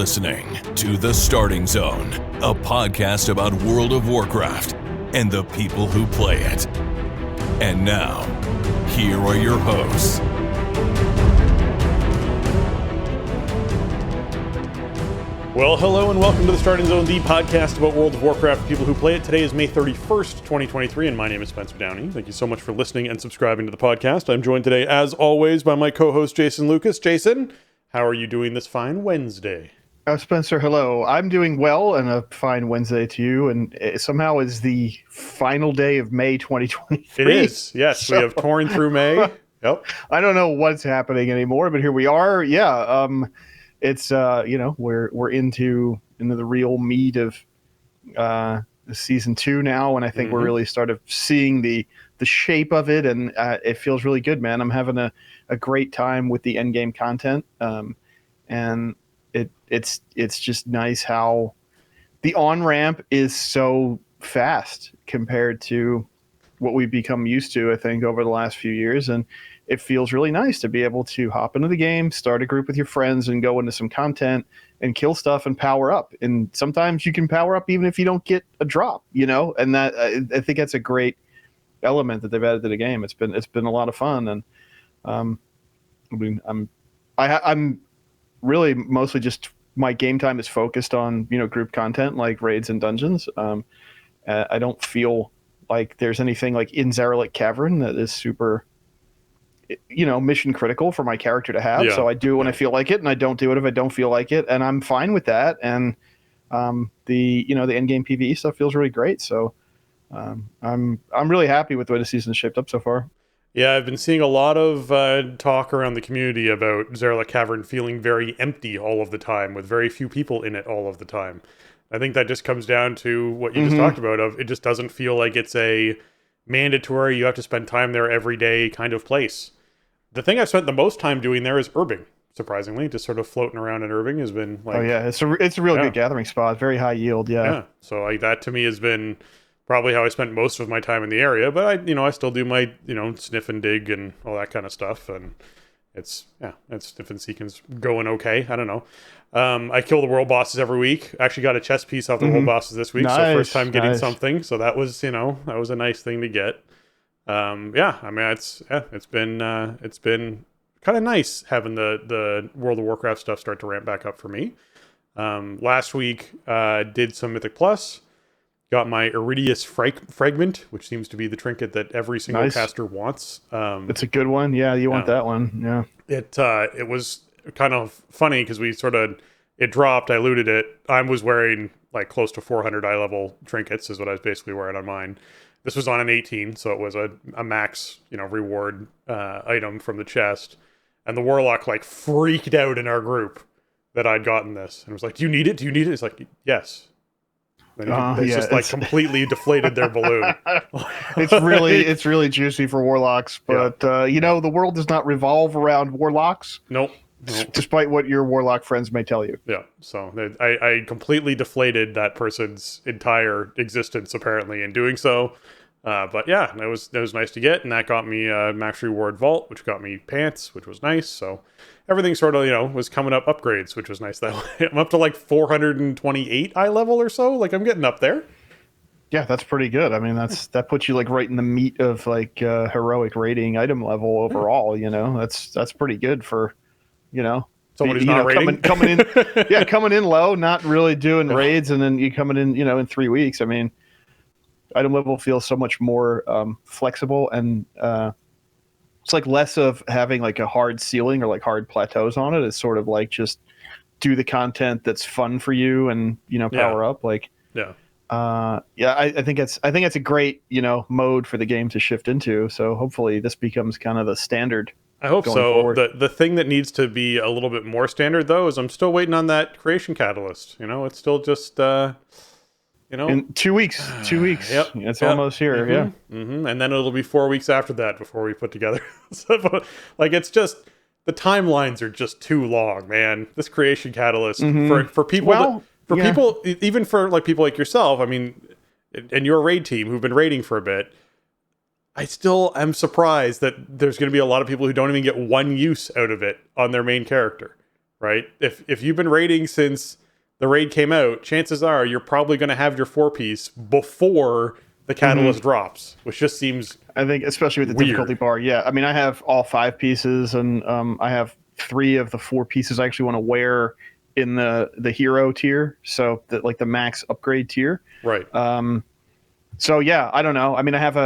listening to The Starting Zone, a podcast about World of Warcraft and the people who play it. And now, here are your hosts. Well, hello and welcome to The Starting Zone, the podcast about World of Warcraft, people who play it. Today is May 31st, 2023, and my name is Spencer Downey. Thank you so much for listening and subscribing to the podcast. I'm joined today, as always, by my co-host, Jason Lucas. Jason, how are you doing this fine Wednesday? Spencer, hello. I'm doing well, and a fine Wednesday to you, and it somehow is the final day of May 2023. It is, yes. So, we have torn through May. Yep. I don't know what's happening anymore, but here we are. Yeah, it's we're into the real meat of season 2 now, and I think we're really started seeing the shape of it, and it feels really good, man. I'm having a great time with the end game content, and it's just nice how the on ramp is so fast compared to what we've become used to, I think, over the last few years, and it feels really nice to be able to hop into the game, start a group with your friends, and go into some content and kill stuff and power up. And sometimes you can power up even if you don't get a drop, and that I think that's a great element that they've added to the game. It's been a lot of fun, and I'm really mostly just my game time is focused on group content like raids and dungeons. I don't feel like there's anything like in Zaralik Cavern that is super mission critical for my character to have. So I do when I feel like it, and I don't do it if I don't feel like it, and I'm fine with that. And the end game PvE stuff feels really great. So I'm really happy with the way the season's shaped up so far. Yeah, I've been seeing a lot of talk around the community about Zaralik Cavern feeling very empty all of the time, with very few people in it all of the time. I think that just comes down to what you just talked about, of it just doesn't feel like it's a mandatory, you have to spend time there every day kind of place. The thing I've spent the most time doing there is herbing, surprisingly. Just sort of floating around in herbing has been like... Oh, yeah, it's a real good gathering spot, very high yield, yeah. So like that to me has been probably how I spent most of my time in the area, but I still do my, sniff and dig and all that kind of stuff, and it's sniff and seek is going okay. I don't know. I kill the world bosses every week. Actually got a chess piece off the world bosses this week, so first time getting something, so that was, that was a nice thing to get. It's been kind of nice having the World of Warcraft stuff start to ramp back up for me. Last week, did some Mythic Plus. Got my Iridius Fragment, which seems to be the trinket that every single caster wants. It's a good one. Yeah, you want that one. Yeah. It was kind of funny because it dropped, I looted it. I was wearing like close to 400 eye level trinkets is what I was basically wearing on mine. This was on an 18, so it was a max, reward item from the chest. And the Warlock like freaked out in our group that I'd gotten this and was like, "Do you need it? Do you need it?" It's like, yes. It's completely deflated their balloon. It's really juicy for Warlocks, but the world does not revolve around Warlocks. Nope. Despite what your Warlock friends may tell you. Yeah, so I completely deflated that person's entire existence apparently in doing so. But yeah, it was nice to get, and that got me max reward vault, which got me pants, which was nice. So everything sort of was coming up upgrades, which was nice that way. I'm up to like 428 eye level or so. Like I'm getting up there. Yeah, that's pretty good. I mean, that puts you like right in the meat of like heroic rating item level overall. That's pretty good for someone who's not raiding. coming in low, not really doing raids, and then you coming in in 3 weeks. I mean, item level feels so much more flexible, and it's like less of having like a hard ceiling or like hard plateaus on it. It's sort of like just do the content that's fun for you and power up. Like I think it's a great mode for the game to shift into. So hopefully this becomes kind of the standard. I hope so. Forward. The thing that needs to be a little bit more standard though is I'm still waiting on that creation catalyst. It's still just in 2 weeks. It's almost here. And then it'll be 4 weeks after that before we put together. So, like it's just the timelines are just too long, man. This creation catalyst for people people, even for like people like yourself, I mean, and your raid team who've been raiding for a bit, I still am surprised that there's going to be a lot of people who don't even get one use out of it on their main character. right? If you've been raiding since the raid came out, chances are you're probably going to have your 4-piece before the catalyst drops, which just seems I think, especially with the weird. difficulty bar. Yeah. I mean, I have all 5 pieces, and I have 3 of the 4 pieces I actually want to wear in the hero tier. So the max upgrade tier. Right. So yeah, I don't know. I mean, I have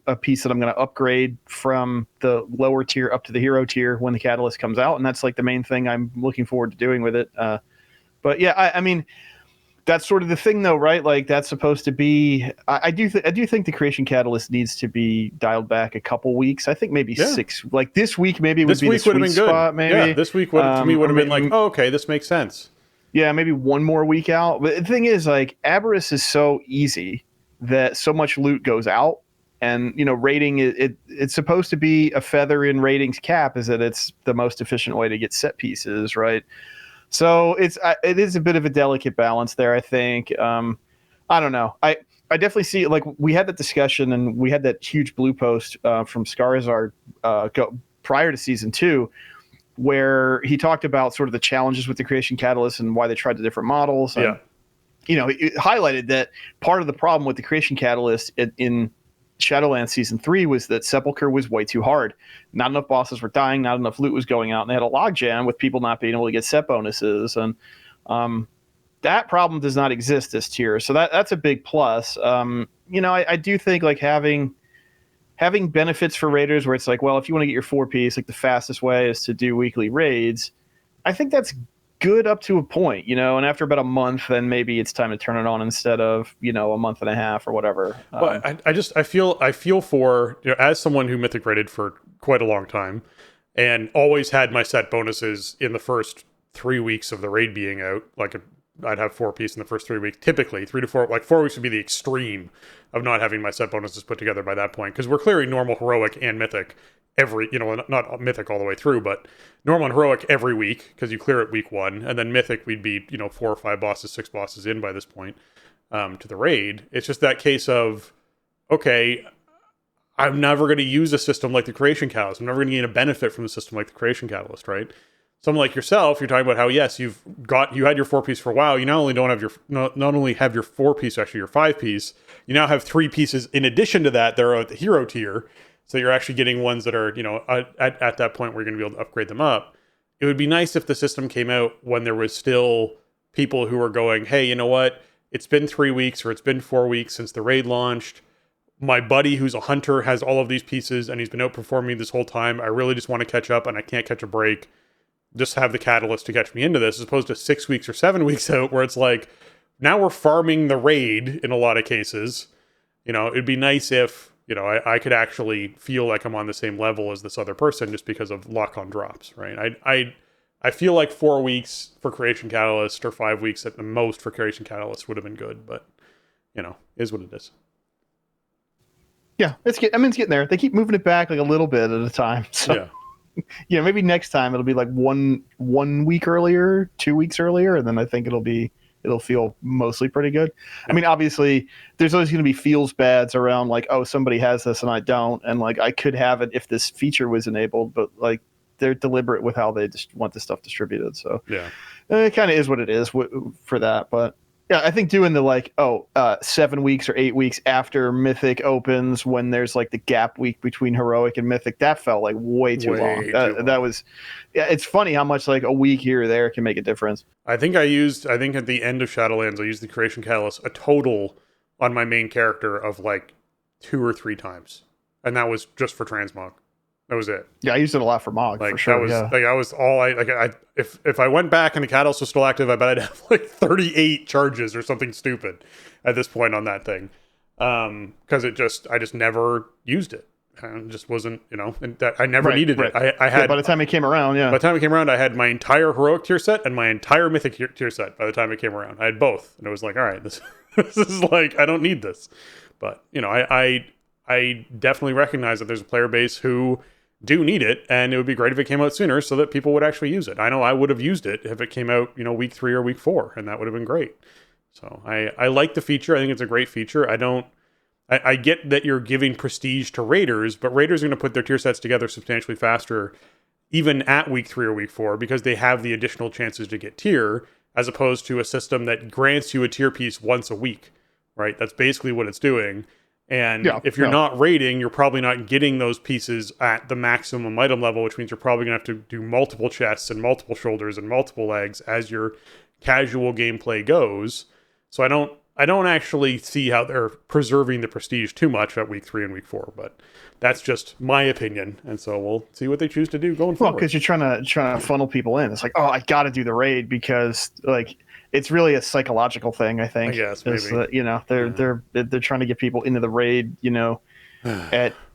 a piece that I'm going to upgrade from the lower tier up to the hero tier when the catalyst comes out, and that's like the main thing I'm looking forward to doing with it. But yeah, I mean, that's sort of the thing, though, right? Like that's supposed to be. I do think the creation catalyst needs to be dialed back a couple weeks. I think maybe 6. Like this week, maybe would be the sweet spot. Maybe yeah, this week would to me would have been like, oh, okay, this makes sense. Yeah, maybe one more week out. But the thing is, like, Avarice is so easy that so much loot goes out, and rating it's supposed to be a feather in ratings cap, is that it's the most efficient way to get set pieces, right? So it is a bit of a delicate balance there, I think. I don't know. I definitely see, like, we had that discussion, and we had that huge blue post from Skarzard prior to season 2, where he talked about sort of the challenges with the creation catalyst and why they tried the different models. And, it highlighted that part of the problem with the creation catalyst in Shadowlands Season 3 was that Sepulchre was way too hard. Not enough bosses were dying, not enough loot was going out, and they had a logjam with people not being able to get set bonuses. And that problem does not exist this tier, so that's a big plus. I do think, like, having benefits for raiders where it's like, well, if you want to get your 4-piece, like, the fastest way is to do weekly raids. I think that's good up to a point, and after about a month, then maybe it's time to turn it on instead of a month and a half or whatever. Well, I feel for, as someone who mythic raided for quite a long time and always had my set bonuses in the first 3 weeks of the raid being out. Like, I'd have 4-piece in the first 3 weeks, typically 3 to 4. Like 4 weeks would be the extreme of not having my set bonuses put together by that point, because we're clearing normal, heroic, and mythic every, not mythic all the way through, but normal and heroic every week, because you clear it week 1, and then mythic we'd be 4 or 5 bosses, 6 bosses in by this point to the raid. It's just that case of, okay, I'm never going to use a system like the creation catalyst. I'm never going to gain a benefit from the system like the creation catalyst, right? Someone like yourself, you're talking about how, yes, you had your 4-piece for a while. You not only have your 4-piece, actually your 5-piece, you now have 3 pieces in addition to that. They're at the hero tier. So you're actually getting ones that are, at that point where you're going to be able to upgrade them up. It would be nice if the system came out when there was still people who were going, hey, you know what? It's been 3 weeks or it's been 4 weeks since the raid launched. My buddy who's a hunter has all of these pieces and he's been outperforming me this whole time. I really just want to catch up and I can't catch a break. Just have the catalyst to catch me into this, as opposed to 6 weeks or 7 weeks out where it's like, now we're farming the raid in a lot of cases. It'd be nice if, I could actually feel like I'm on the same level as this other person just because of luck on drops, right? I feel like 4 weeks for Creation Catalyst or 5 weeks at the most for Creation Catalyst would have been good, but, is what it is. Yeah, it's getting there. They keep moving it back like a little bit at a time. So. Yeah. Maybe next time it'll be like one week earlier, 2 weeks earlier, and then I think it'll feel mostly pretty good. I mean, obviously, there's always going to be feels bads around, like, oh, somebody has this and I don't, and like I could have it if this feature was enabled, but like they're deliberate with how they just want the stuff distributed. So yeah, it kind of is what it is for that. But yeah, I think doing the 7 weeks or 8 weeks after Mythic opens, when there's like the gap week between Heroic and Mythic, that felt like way too long. That was, yeah. It's funny how much like a week here or there can make a difference. I think at the end of Shadowlands, I used the Creation Catalyst a total on my main character of like 2 or 3 times, and that was just for transmog. That was it. Yeah, I used it a lot for Mog, like, for sure. I was all if I went back and the catalyst was still active, I bet I'd have like 38 charges or something stupid at this point on that thing. Because I just never used it. And it just wasn't, and that I never needed it. I had, by the time it came around, By the time it came around, I had my entire heroic tier set and my entire mythic tier set by the time it came around. I had both. And it was like, all right, this is like, I don't need this. But, I definitely recognize that there's a player base who do need it, and it would be great if it came out sooner so that people would actually use it. I know I would have used it if it came out, week 3 or week 4, and that would have been great. So I like the feature. I think it's a great feature. I get that you're giving prestige to raiders, but raiders are going to put their tier sets together substantially faster even at week 3 or week 4, because they have the additional chances to get tier, as opposed to a system that grants you a tier piece once a week, right? That's basically what it's doing. And if you're not raiding, you're probably not getting those pieces at the maximum item level, which means you're probably going to have to do multiple chests and multiple shoulders and multiple legs as your casual gameplay goes. So I don't actually see how they're preserving the prestige too much at week 3 and week 4, but that's just my opinion. And so we'll see what they choose to do going forward. Well, because you're trying to funnel people in. It's like, oh, I got to do the raid because like it's really a psychological thing. I think. I guess maybe. You know, they're trying to get people into the raid. You know,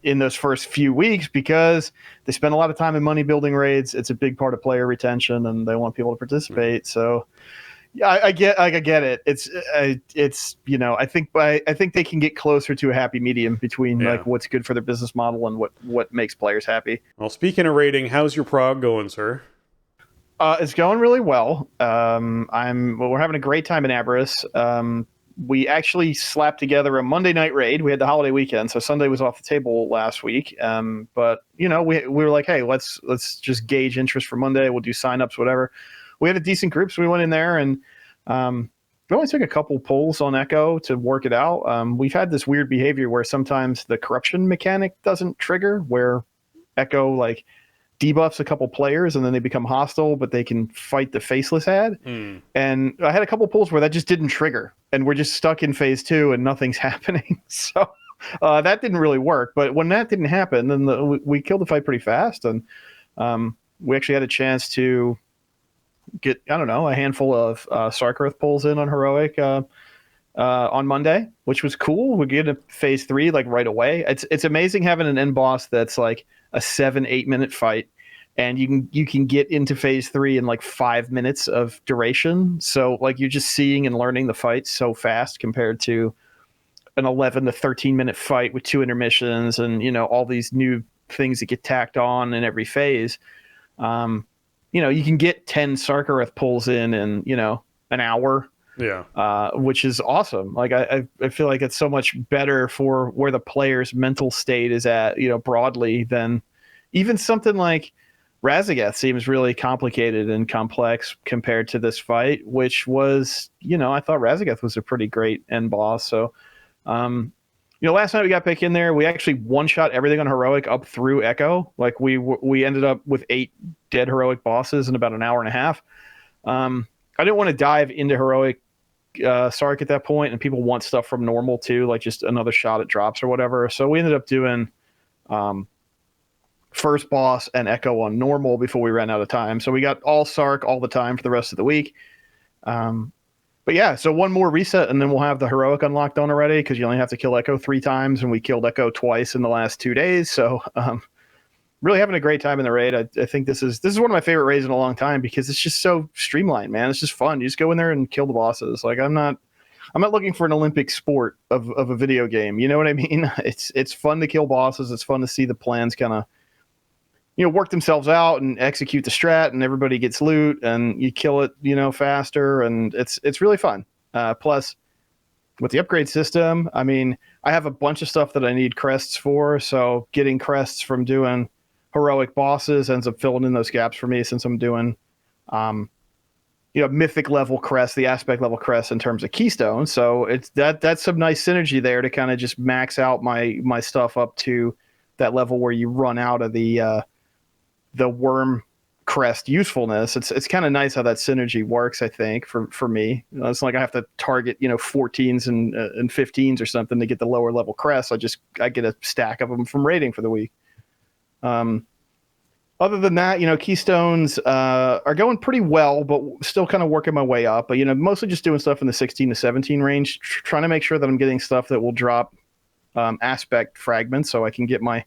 in those first few weeks because they spend a lot of time and money building raids. It's a big part of player retention, and they want people to participate. So. Yeah, I get it. It's you know, I think they can get closer to a happy medium between like what's good for their business model and what makes players happy. Well, speaking of rating, how's your prog going, sir? It's going really well. We're having a great time in Aberrus. We actually slapped together a Monday night raid. We had the holiday weekend, so Sunday was off the table last week. But you know, we were like, hey, let's just gauge interest for Monday. We'll do signups, whatever. We had a decent group, so we went in there and we only took a couple pulls on Echo to work it out. We've had this weird behavior where sometimes the corruption mechanic doesn't trigger, where Echo like debuffs a couple players and then they become hostile, but they can fight the faceless ad. And I had a couple pulls where that just didn't trigger, and we're just stuck in phase 2 and nothing's happening. So that didn't really work. But when that didn't happen, then we killed the fight pretty fast, and we actually had a chance to get, I don't know, a handful of Sarkareth pulls in on Heroic on Monday, which was cool. We get to phase 3 like right away. It's amazing having an end boss that's like a 7-8 minute fight, and you can get into phase 3 in like 5 minutes of duration. So like you're just seeing and learning the fight so fast compared to an 11 to 13 minute fight with 2 intermissions and, you know, all these new things that get tacked on in every phase. You know, you can get 10 Sarkareth pulls in, you know, an hour. Yeah. Which is awesome. Like I feel like it's so much better for where the player's mental state is at, you know, broadly than even something like Razageth seems really complicated and complex compared to this fight, which was, you know, I thought Razageth was a pretty great end boss. So, you know, last night we got back in there. We actually one-shot everything on Heroic up through Echo. Like we ended up with 8 dead Heroic bosses in about an hour and a half. I didn't want to dive into Heroic Sark at that point, and people want stuff from normal too, like just another shot at drops or whatever. So we ended up doing first boss and Echo on normal before we ran out of time. So we got all Sark all the time for the rest of the week. But yeah, so one more reset, and then we'll have the Heroic unlocked on already, because you only have to kill Echo 3 times, and we killed Echo twice in the last 2 days. So really having a great time in the raid. I think this is one of my favorite raids in a long time, because it's just so streamlined, man. It's just fun. You just go in there and kill the bosses. Like I'm not looking for an Olympic sport of a video game. You know what I mean? It's fun to kill bosses. It's fun to see the plans kind of, you know, work themselves out and execute the strat, and everybody gets loot and you kill it, you know, faster. And it's really fun. Plus with the upgrade system, I mean, I have a bunch of stuff that I need crests for. So getting crests from doing Heroic bosses ends up filling in those gaps for me, since I'm doing, you know, mythic level crests, the aspect level crests in terms of keystone. So that's some nice synergy there to kind of just max out my stuff up to that level where you run out of the worm crest usefulness. It's kind of nice how that synergy works, I think, for me. You know, it's like I have to target, you know, 14s and 15s or something to get the lower level crests. I get a stack of them from raiding for the week. Other than that, you know, keystones are going pretty well, but still kind of working my way up. But, you know, mostly just doing stuff in the 16 to 17 range, trying to make sure that I'm getting stuff that will drop aspect fragments so I can get my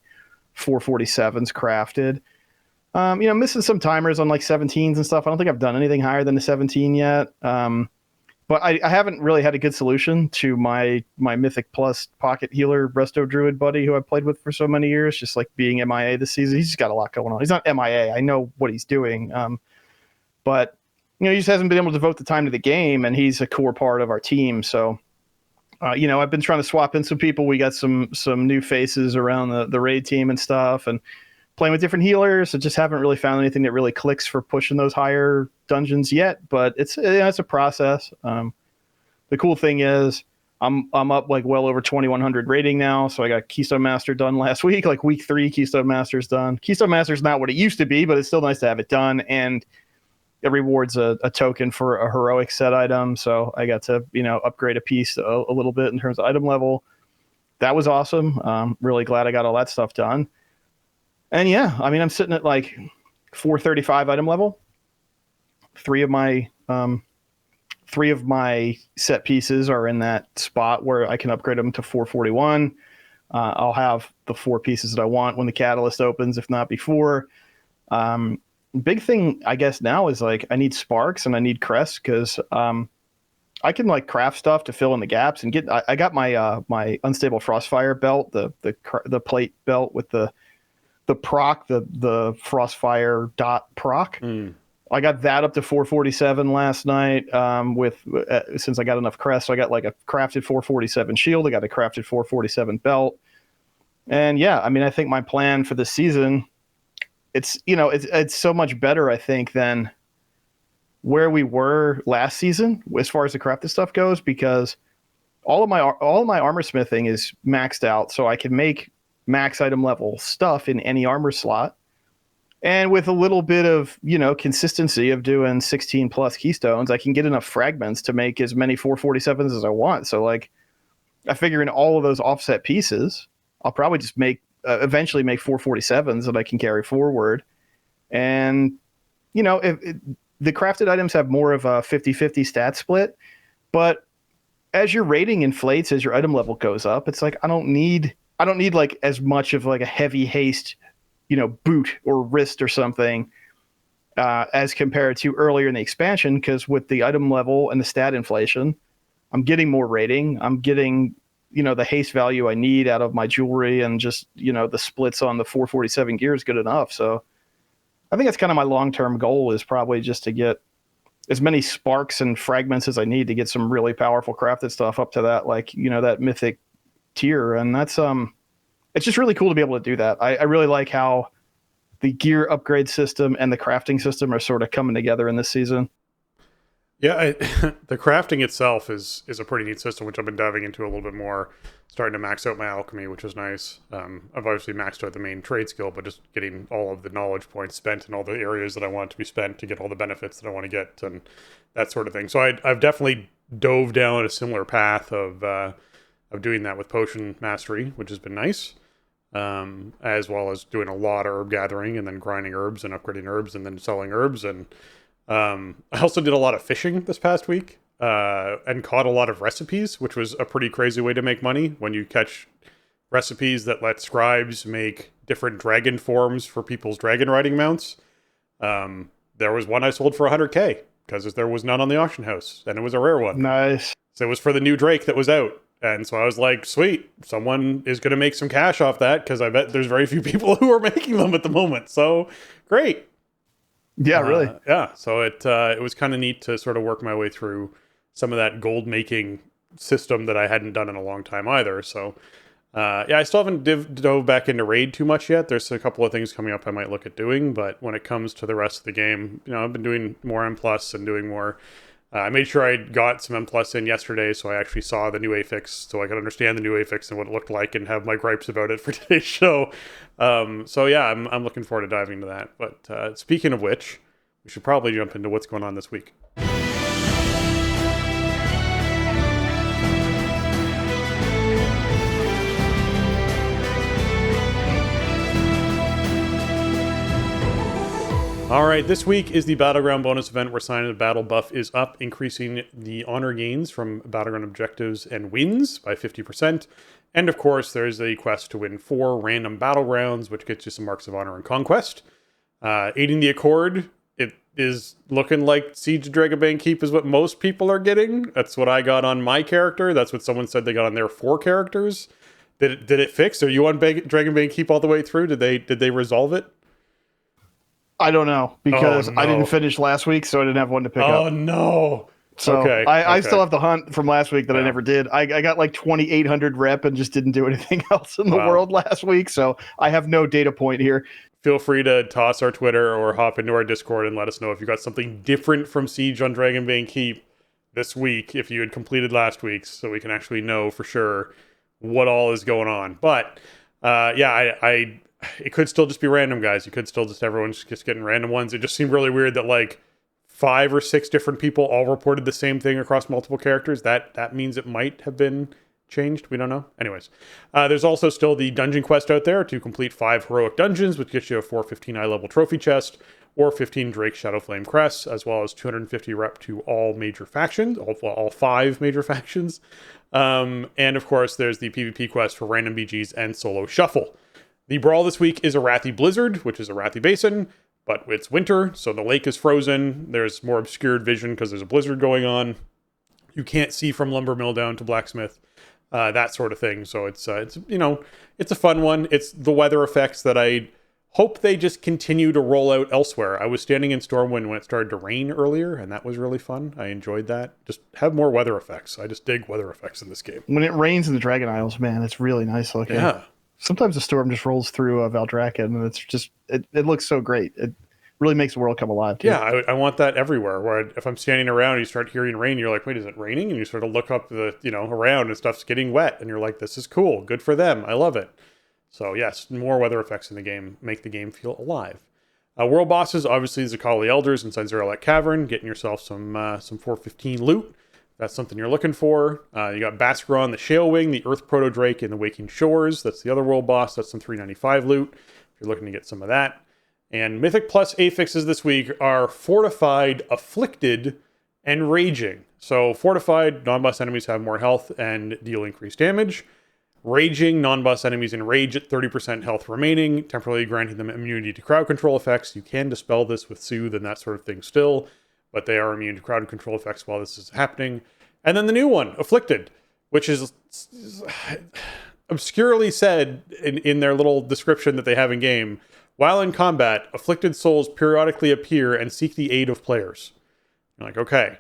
447s crafted. You know, missing some timers on like 17s and stuff. I don't think I've done anything higher than the 17 yet. But I haven't really had a good solution to my Mythic Plus pocket healer Resto Druid buddy who I've played with for so many years, just like being MIA this season. He's just got a lot going on. He's not MIA. I know what he's doing. But, you know, he just hasn't been able to devote the time to the game, and he's a core part of our team. So, you know, I've been trying to swap in some people. We got some new faces around the raid team and stuff, and playing with different healers. I just haven't really found anything that really clicks for pushing those higher dungeons yet, but it's a process. The cool thing is I'm up like well over 2100 rating now, so I got Keystone Master done last week, like week 3 Keystone Master's done. Keystone Master's not what it used to be, but it's still nice to have it done, and it rewards a token for a heroic set item, so I got to upgrade a piece a little bit in terms of item level. That was awesome. Really glad I got all that stuff done. And yeah, I mean, I'm sitting at like 435 item level. Three of my set pieces are in that spot where I can upgrade them to 441. I'll have the 4 pieces that I want when the catalyst opens, if not before. Big thing, I guess, now is like I need sparks and I need crests, because I can like craft stuff to fill in the gaps and get. I got my my unstable frostfire belt, the plate belt with the proc, the frostfire dot proc. I got that up to 447 last night. Since I got enough crests, so I got like a crafted 447 shield. I got a crafted 447 belt, and yeah, I mean, I think my plan for this season, it's so much better, I think, than where we were last season as far as the crafted stuff goes, because all of my armor smithing is maxed out, so I can make max item level stuff in any armor slot. And with a little bit of, consistency of doing 16 plus keystones, I can get enough fragments to make as many 447s as I want. So like, I figure in all of those offset pieces, I'll probably just eventually make 447s that I can carry forward. And, the crafted items have more of a 50-50 stat split, but as your rating inflates, as your item level goes up, it's like, I don't need like as much of like a heavy haste, boot or wrist or something, as compared to earlier in the expansion. Because with the item level and the stat inflation, I'm getting more rating. I'm getting, the haste value I need out of my jewelry, and just, the splits on the 447 gear is good enough. So I think that's kind of my long-term goal, is probably just to get as many sparks and fragments as I need to get some really powerful crafted stuff up to that, like, that mythic tier. And that's, it's just really cool to be able to do that. I really like how the gear upgrade system and the crafting system are sort of coming together in this season. Yeah, the crafting itself is a pretty neat system, which I've been diving into a little bit more, starting to max out my alchemy, which is nice. I've obviously maxed out the main trade skill, but just getting all of the knowledge points spent in all the areas that I want to be spent to get all the benefits that I want to get, and that sort of thing. So I've definitely dove down a similar path of doing that with potion mastery, which has been nice. As well as doing a lot of herb gathering, and then grinding herbs and upgrading herbs, and then selling herbs. And I also did a lot of fishing this past week, and caught a lot of recipes, which was a pretty crazy way to make money when you catch recipes that let scribes make different dragon forms for people's dragon riding mounts. There was one I sold for 100k because there was none on the auction house, and it was a rare one. Nice. So it was for the new Drake that was out. And so I was like, sweet, someone is going to make some cash off that, because I bet there's very few people who are making them at the moment. So great. Yeah, really. Yeah. So it was kind of neat to sort of work my way through some of that gold making system that I hadn't done in a long time either. So yeah, I still haven't dove back into Raid too much yet. There's a couple of things coming up I might look at doing, but when it comes to the rest of the game, I've been doing more M+ and doing more. I made sure I got some M+ in yesterday, so I actually saw the new affix, so I could understand the new affix and what it looked like, and have my gripes about it for today's show. So yeah, I'm looking forward to diving into that. But speaking of which, we should probably jump into what's going on this week. All right, this week is the Battleground bonus event where Sign of the Battle buff is up, increasing the honor gains from Battleground objectives and wins by 50%. And of course, there's a quest to win 4 random Battlegrounds, which gets you some marks of honor and conquest. Aiding the Accord, it is looking like Siege of Dragonbane Keep is what most people are getting. That's what I got on my character. That's what someone said they got on their 4 characters. Did it fix? Are you on Dragonbane Keep all the way through? Did they resolve it? I don't know, because I didn't finish last week, so I didn't have one to pick up. Oh, no. So okay, I still have the hunt from last week that I never did. I got like 2,800 rep and just didn't do anything else in the world last week, so I have no data point here. feel free to toss our Twitter or hop into our Discord and let us know if you got something different from Siege on Dragonbane Keep this week, if you had completed last week's, so we can actually know for sure what all is going on. But I it could still just be random, guys. You could still just everyone's just getting random ones. It just seemed really weird that like 5 or 6 different people all reported the same thing across multiple characters. That means it might have been changed. We don't know. Anyways, there's also still the dungeon quest out there to complete 5 heroic dungeons, which gets you a 415 eye level trophy chest or 15 Drake Shadowflame crests, as well as 250 rep to all major factions, all 5 major factions. And of course, there's the PvP quest for random BGs and solo shuffle. The brawl this week is Arathi Blizzard, which is Arathi Basin, but it's winter, so the lake is frozen. There's more obscured vision because there's a blizzard going on. You can't see from Lumber Mill down to Blacksmith, that sort of thing. So it's a fun one. It's the weather effects that I hope they just continue to roll out elsewhere. I was standing in Stormwind when it started to rain earlier, and that was really fun. I enjoyed that. Just have more weather effects. I just dig weather effects in this game. When it rains in the Dragon Isles, man, it's really nice looking. Yeah. Sometimes the storm just rolls through Valdrakken, and it's just it looks so great. It really makes the world come alive, too. Yeah, I want that everywhere. Where if I'm standing around and you start hearing rain, you're like, wait, is it raining? And you sort of look up around and stuff's getting wet, and you're like, this is cool. Good for them. I love it. So yes, more weather effects in the game make the game feel alive. World bosses, obviously, Zakali Elders inside Zeralek Cavern, getting yourself some 415 loot. That's something you're looking for. You got Baskron, the Shale Wing, the Earth Proto Drake, and the Waking Shores. That's the other world boss. That's some 395 loot if you're looking to get some of that. And Mythic Plus affixes this week are Fortified, Afflicted, and Raging. So Fortified, non-boss enemies have more health and deal increased damage. Raging, non-boss enemies enrage at 30% health remaining, temporarily granting them immunity to crowd control effects. You can dispel this with Soothe and that sort of thing still, but they are immune to crowd control effects while this is happening. And then the new one, Afflicted, which is obscurely said in their little description that they have in game. While in combat, afflicted souls periodically appear and seek the aid of players. You're like, okay,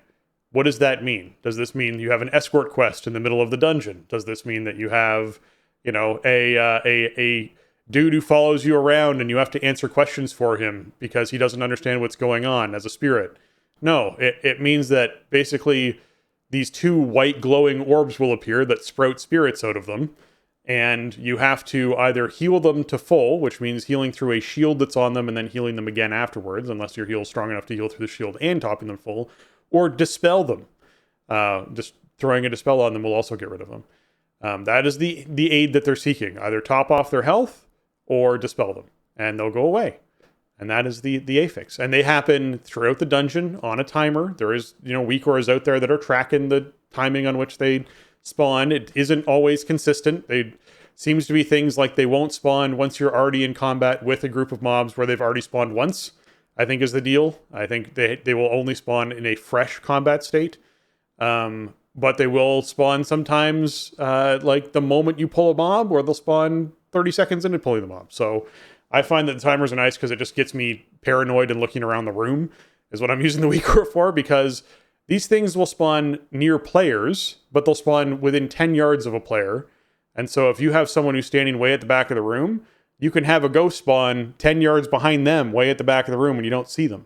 what does that mean? Does this mean you have an escort quest in the middle of the dungeon? Does this mean that you have, a dude who follows you around and you have to answer questions for him because he doesn't understand what's going on as a spirit? No, it means that basically these 2 white glowing orbs will appear that sprout spirits out of them. And you have to either heal them to full, which means healing through a shield that's on them and then healing them again afterwards, unless your heal is strong enough to heal through the shield and topping them full, or dispel them. Just throwing a dispel on them will also get rid of them. That is the aid that they're seeking. Either top off their health or dispel them, and they'll go away. And that is the affix. And they happen throughout the dungeon on a timer. There is, weak-auras out there that are tracking the timing on which they spawn. It isn't always consistent. They seems to be things like they won't spawn once you're already in combat with a group of mobs where they've already spawned once, I think is the deal. I think they will only spawn in a fresh combat state. But they will spawn sometimes like the moment you pull a mob, or they'll spawn 30 seconds into pulling the mob. So I find that the timers are nice because it just gets me paranoid and looking around the room is what I'm using the weak aura for, because these things will spawn near players, but they'll spawn within 10 yards of a player. And so if you have someone who's standing way at the back of the room, you can have a ghost spawn 10 yards behind them, way at the back of the room, and you don't see them.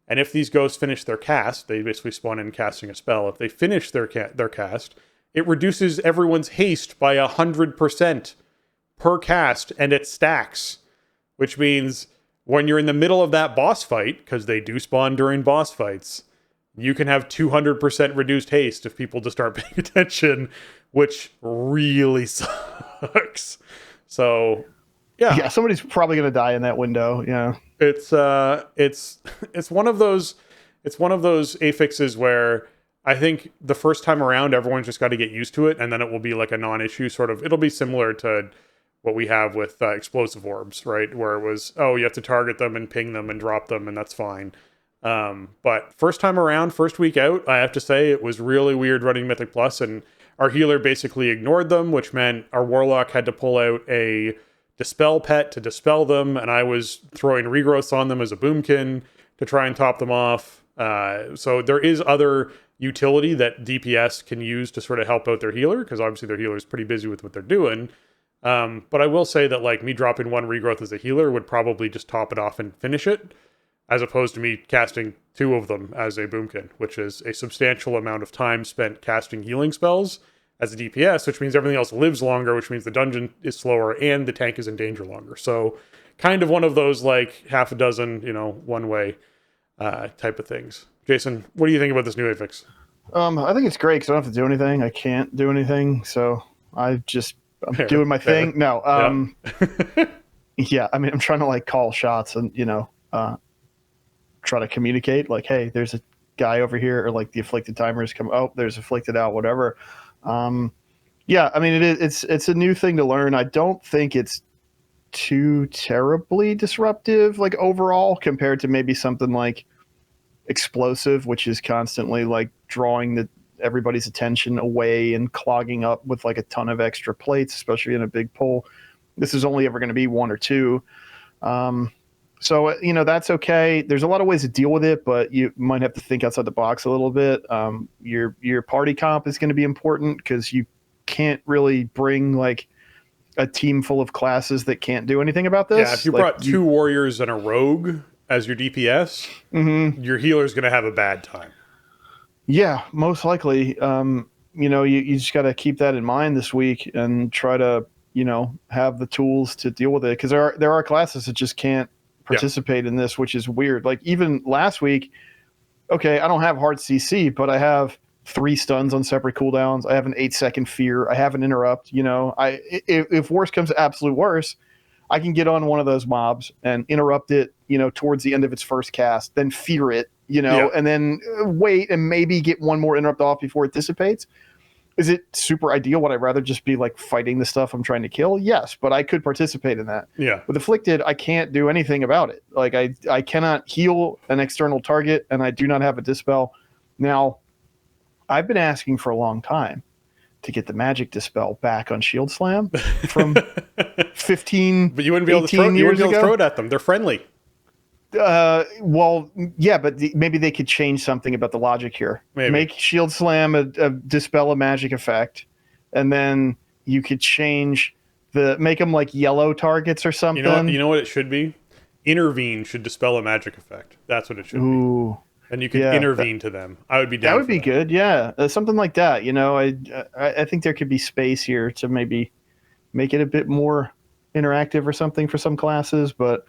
And if these ghosts finish their cast, they basically spawn in casting a spell. If they finish their cast, it reduces everyone's haste by 100% per cast, and it stacks. Which means when you're in the middle of that boss fight, because they do spawn during boss fights, you can have 200% reduced haste if people just start paying attention, which really sucks. So, yeah, somebody's probably going to die in that window. Yeah, it's one of those affixes where I think the first time around everyone's just got to get used to it, and then it will be like a non-issue. Sort of, it'll be similar to what we have with explosive orbs, right? Where it was, you have to target them and ping them and drop them, and that's fine. But first time around, first week out, I have to say it was really weird running Mythic Plus, and our healer basically ignored them, which meant our Warlock had to pull out a Dispel pet to dispel them, and I was throwing regrowths on them as a boomkin to try and top them off. So there is other utility that DPS can use to sort of help out their healer, because obviously their healer is pretty busy with what they're doing. But I will say that like me dropping one regrowth as a healer would probably just top it off and finish it, as opposed to me casting 2 of them as a boomkin, which is a substantial amount of time spent casting healing spells as a DPS, which means everything else lives longer, which means the dungeon is slower and the tank is in danger longer. So kind of one of those like half a dozen, one way type of things. Jason, what do you think about this new affix? I think it's great because I don't have to do anything. I can't do anything, so I'm doing my thing. No, yeah. I mean, I'm trying to like call shots and try to communicate. Like, hey, there's a guy over here, or like the afflicted timers come. Oh, there's afflicted out, whatever. Yeah. I mean, it's a new thing to learn. I don't think it's too terribly disruptive, like overall, compared to maybe something like explosive, which is constantly like drawing everybody's attention away and clogging up with like a ton of extra plates, especially in a big pull. This is only ever going to be 1 or 2. So, that's okay. There's a lot of ways to deal with it, but you might have to think outside the box a little bit. Your party comp is going to be important because you can't really bring like a team full of classes that can't do anything about this. Yeah, if you brought 2 warriors and a rogue as your DPS, your healer's going to have a bad time. Yeah, most likely. You just got to keep that in mind this week and try to, have the tools to deal with it. Because there are classes that just can't participate in this, which is weird. Like even last week, okay, I don't have hard CC, but I have 3 stuns on separate cooldowns. I have an 8-second fear. I have an interrupt. If worse comes to absolute worse, I can get on one of those mobs and interrupt it, towards the end of its first cast, then fear it, and then wait and maybe get one more interrupt off before it dissipates. Is it super ideal? Would I rather just be like fighting the stuff I'm trying to kill? Yes, but I could participate in that. Yeah. With Afflicted, I can't do anything about it. Like I cannot heal an external target, and I do not have a dispel. Now, I've been asking for a long time to get the magic dispel back on Shield Slam from 15 but you wouldn't be able to throw it at them. They're friendly. Well, yeah, but maybe they could change something about the logic here. Maybe. Make Shield Slam a dispel a magic effect, and then you could change make them like yellow targets or something. You know what it should be? Intervene should dispel a magic effect. That's what it should be. And you can intervene to them. I would be down. That would be good. Yeah, something like that. I think there could be space here to maybe make it a bit more interactive or something for some classes, but.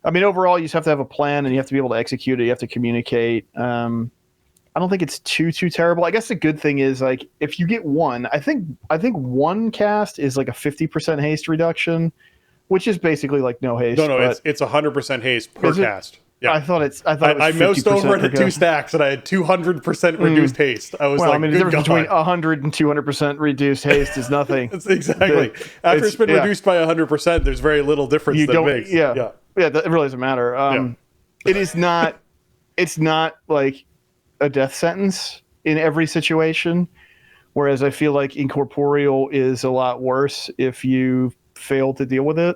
I mean, overall, you just have to have a plan, and you have to be able to execute it. You have to communicate. I don't think it's too terrible. I guess the good thing is, like, if you get 1, I think 1 cast is like a 50% haste reduction, which is basically like no haste. No, it's 100% haste per cast. Yeah, I thought it was I moused over into 2 stacks, and I had 200% reduced haste. I was the difference between 100 and 200% reduced haste is nothing. Exactly. After it's been reduced by 100%, there's very little difference that makes. Yeah, that really doesn't matter. It is not. It's not like a death sentence in every situation. Whereas I feel like incorporeal is a lot worse if you fail to deal with it.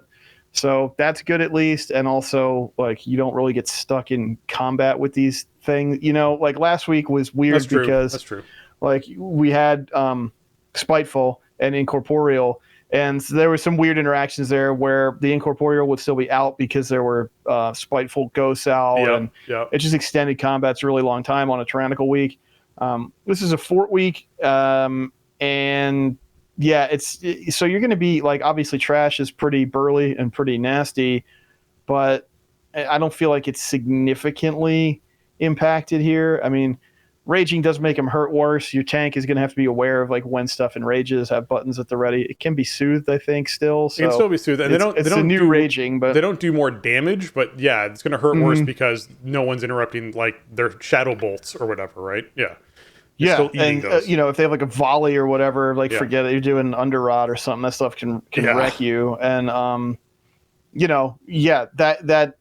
So that's good at least, and also like you don't really get stuck in combat with these things. Like last week was weird because that's true. Like we had spiteful and incorporeal. And so there were some weird interactions there where the incorporeal would still be out because there were spiteful ghosts out, and it just extended combat's a really long time on a tyrannical week. This is a fort week, and so you're going to be like, obviously trash is pretty burly and pretty nasty, but I don't feel like it's significantly impacted here. I mean, raging does make them hurt worse. Your tank is going to have to be aware of like when stuff enrages, have buttons at the ready. It can be soothed, I think, still. So it can still be soothed. And they don't do raging, but they don't do more damage. But yeah, it's going to hurt worse because no one's interrupting like their shadow bolts or whatever, right? Yeah. You're and if they have like a volley or whatever, like forget it. You're doing under rod or something. That stuff can wreck you. And that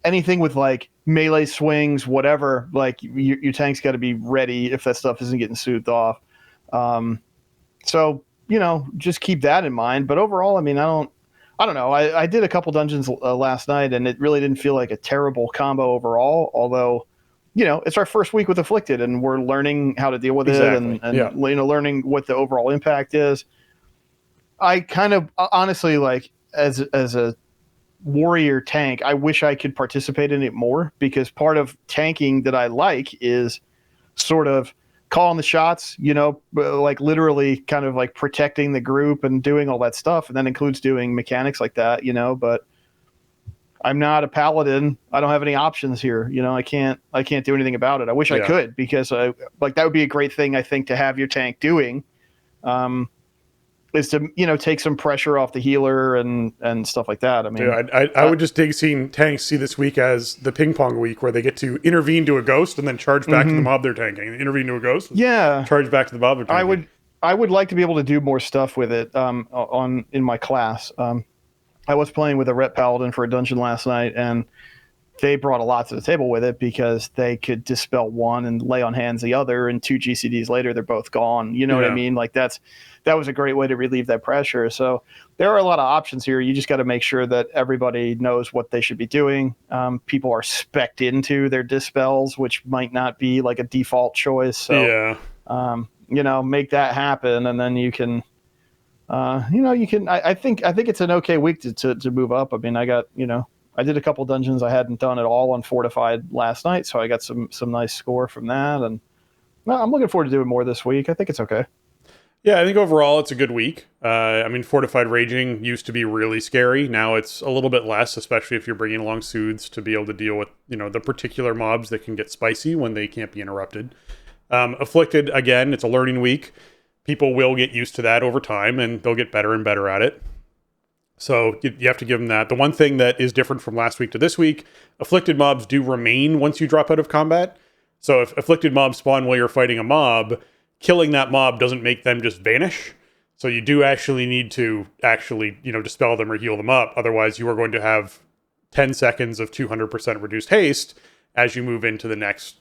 anything with like melee swings, whatever, like your tank's got to be ready if that stuff isn't getting soothed off. So just keep that in mind. But overall, I mean, I don't know. I did a couple dungeons last night, and it really didn't feel like a terrible combo overall. Although, it's our first week with Afflicted, and we're learning how to deal with it, and learning what the overall impact is. I kind of honestly like as a warrior tank, I wish I could participate in it more, because part of tanking that I like is sort of calling the shots, like literally kind of like protecting the group and doing all that stuff. And that includes doing mechanics like that, but I'm not a paladin. I don't have any options here. I can't do anything about it. I wish I could, because like that would be a great thing, I think, to have your tank doing. Is to take some pressure off the healer and stuff like that. I mean, I would just dig seeing tanks see this week as the ping pong week, where they get to intervene to a ghost and then charge back to the mob they're tanking. Intervene to a ghost, charge back to the mob they're tanking. I would like to be able to do more stuff with it in my class. I was playing with a Ret Paladin for a dungeon last night, and they brought a lot to the table with it, because they could dispel one and lay on hands the other, and 2 GCDs later they're both gone. You know what I mean? Like that was a great way to relieve that pressure. So there are a lot of options here. You just got to make sure that everybody knows what they should be doing. People are spec'd into their dispels, which might not be like a default choice. So make that happen, and then you can. I think it's an okay week to move up. I mean, I did a couple dungeons I hadn't done at all on Fortified last night, so I got some nice score from that, and I'm looking forward to doing more this week. I think it's okay. Yeah, I think overall it's a good week. Fortified Raging used to be really scary. Now it's a little bit less, especially if you're bringing along Soothes to be able to deal with, the particular mobs that can get spicy when they can't be interrupted. Afflicted, again, it's a learning week. People will get used to that over time, and they'll get better and better at it. So you have to give them that. The one thing that is different from last week to this week, afflicted mobs do remain once you drop out of combat. So if afflicted mobs spawn while you're fighting a mob, killing that mob doesn't make them just vanish. So you do actually need to dispel them or heal them up. Otherwise, you are going to have 10 seconds of 200% reduced haste as you move into the next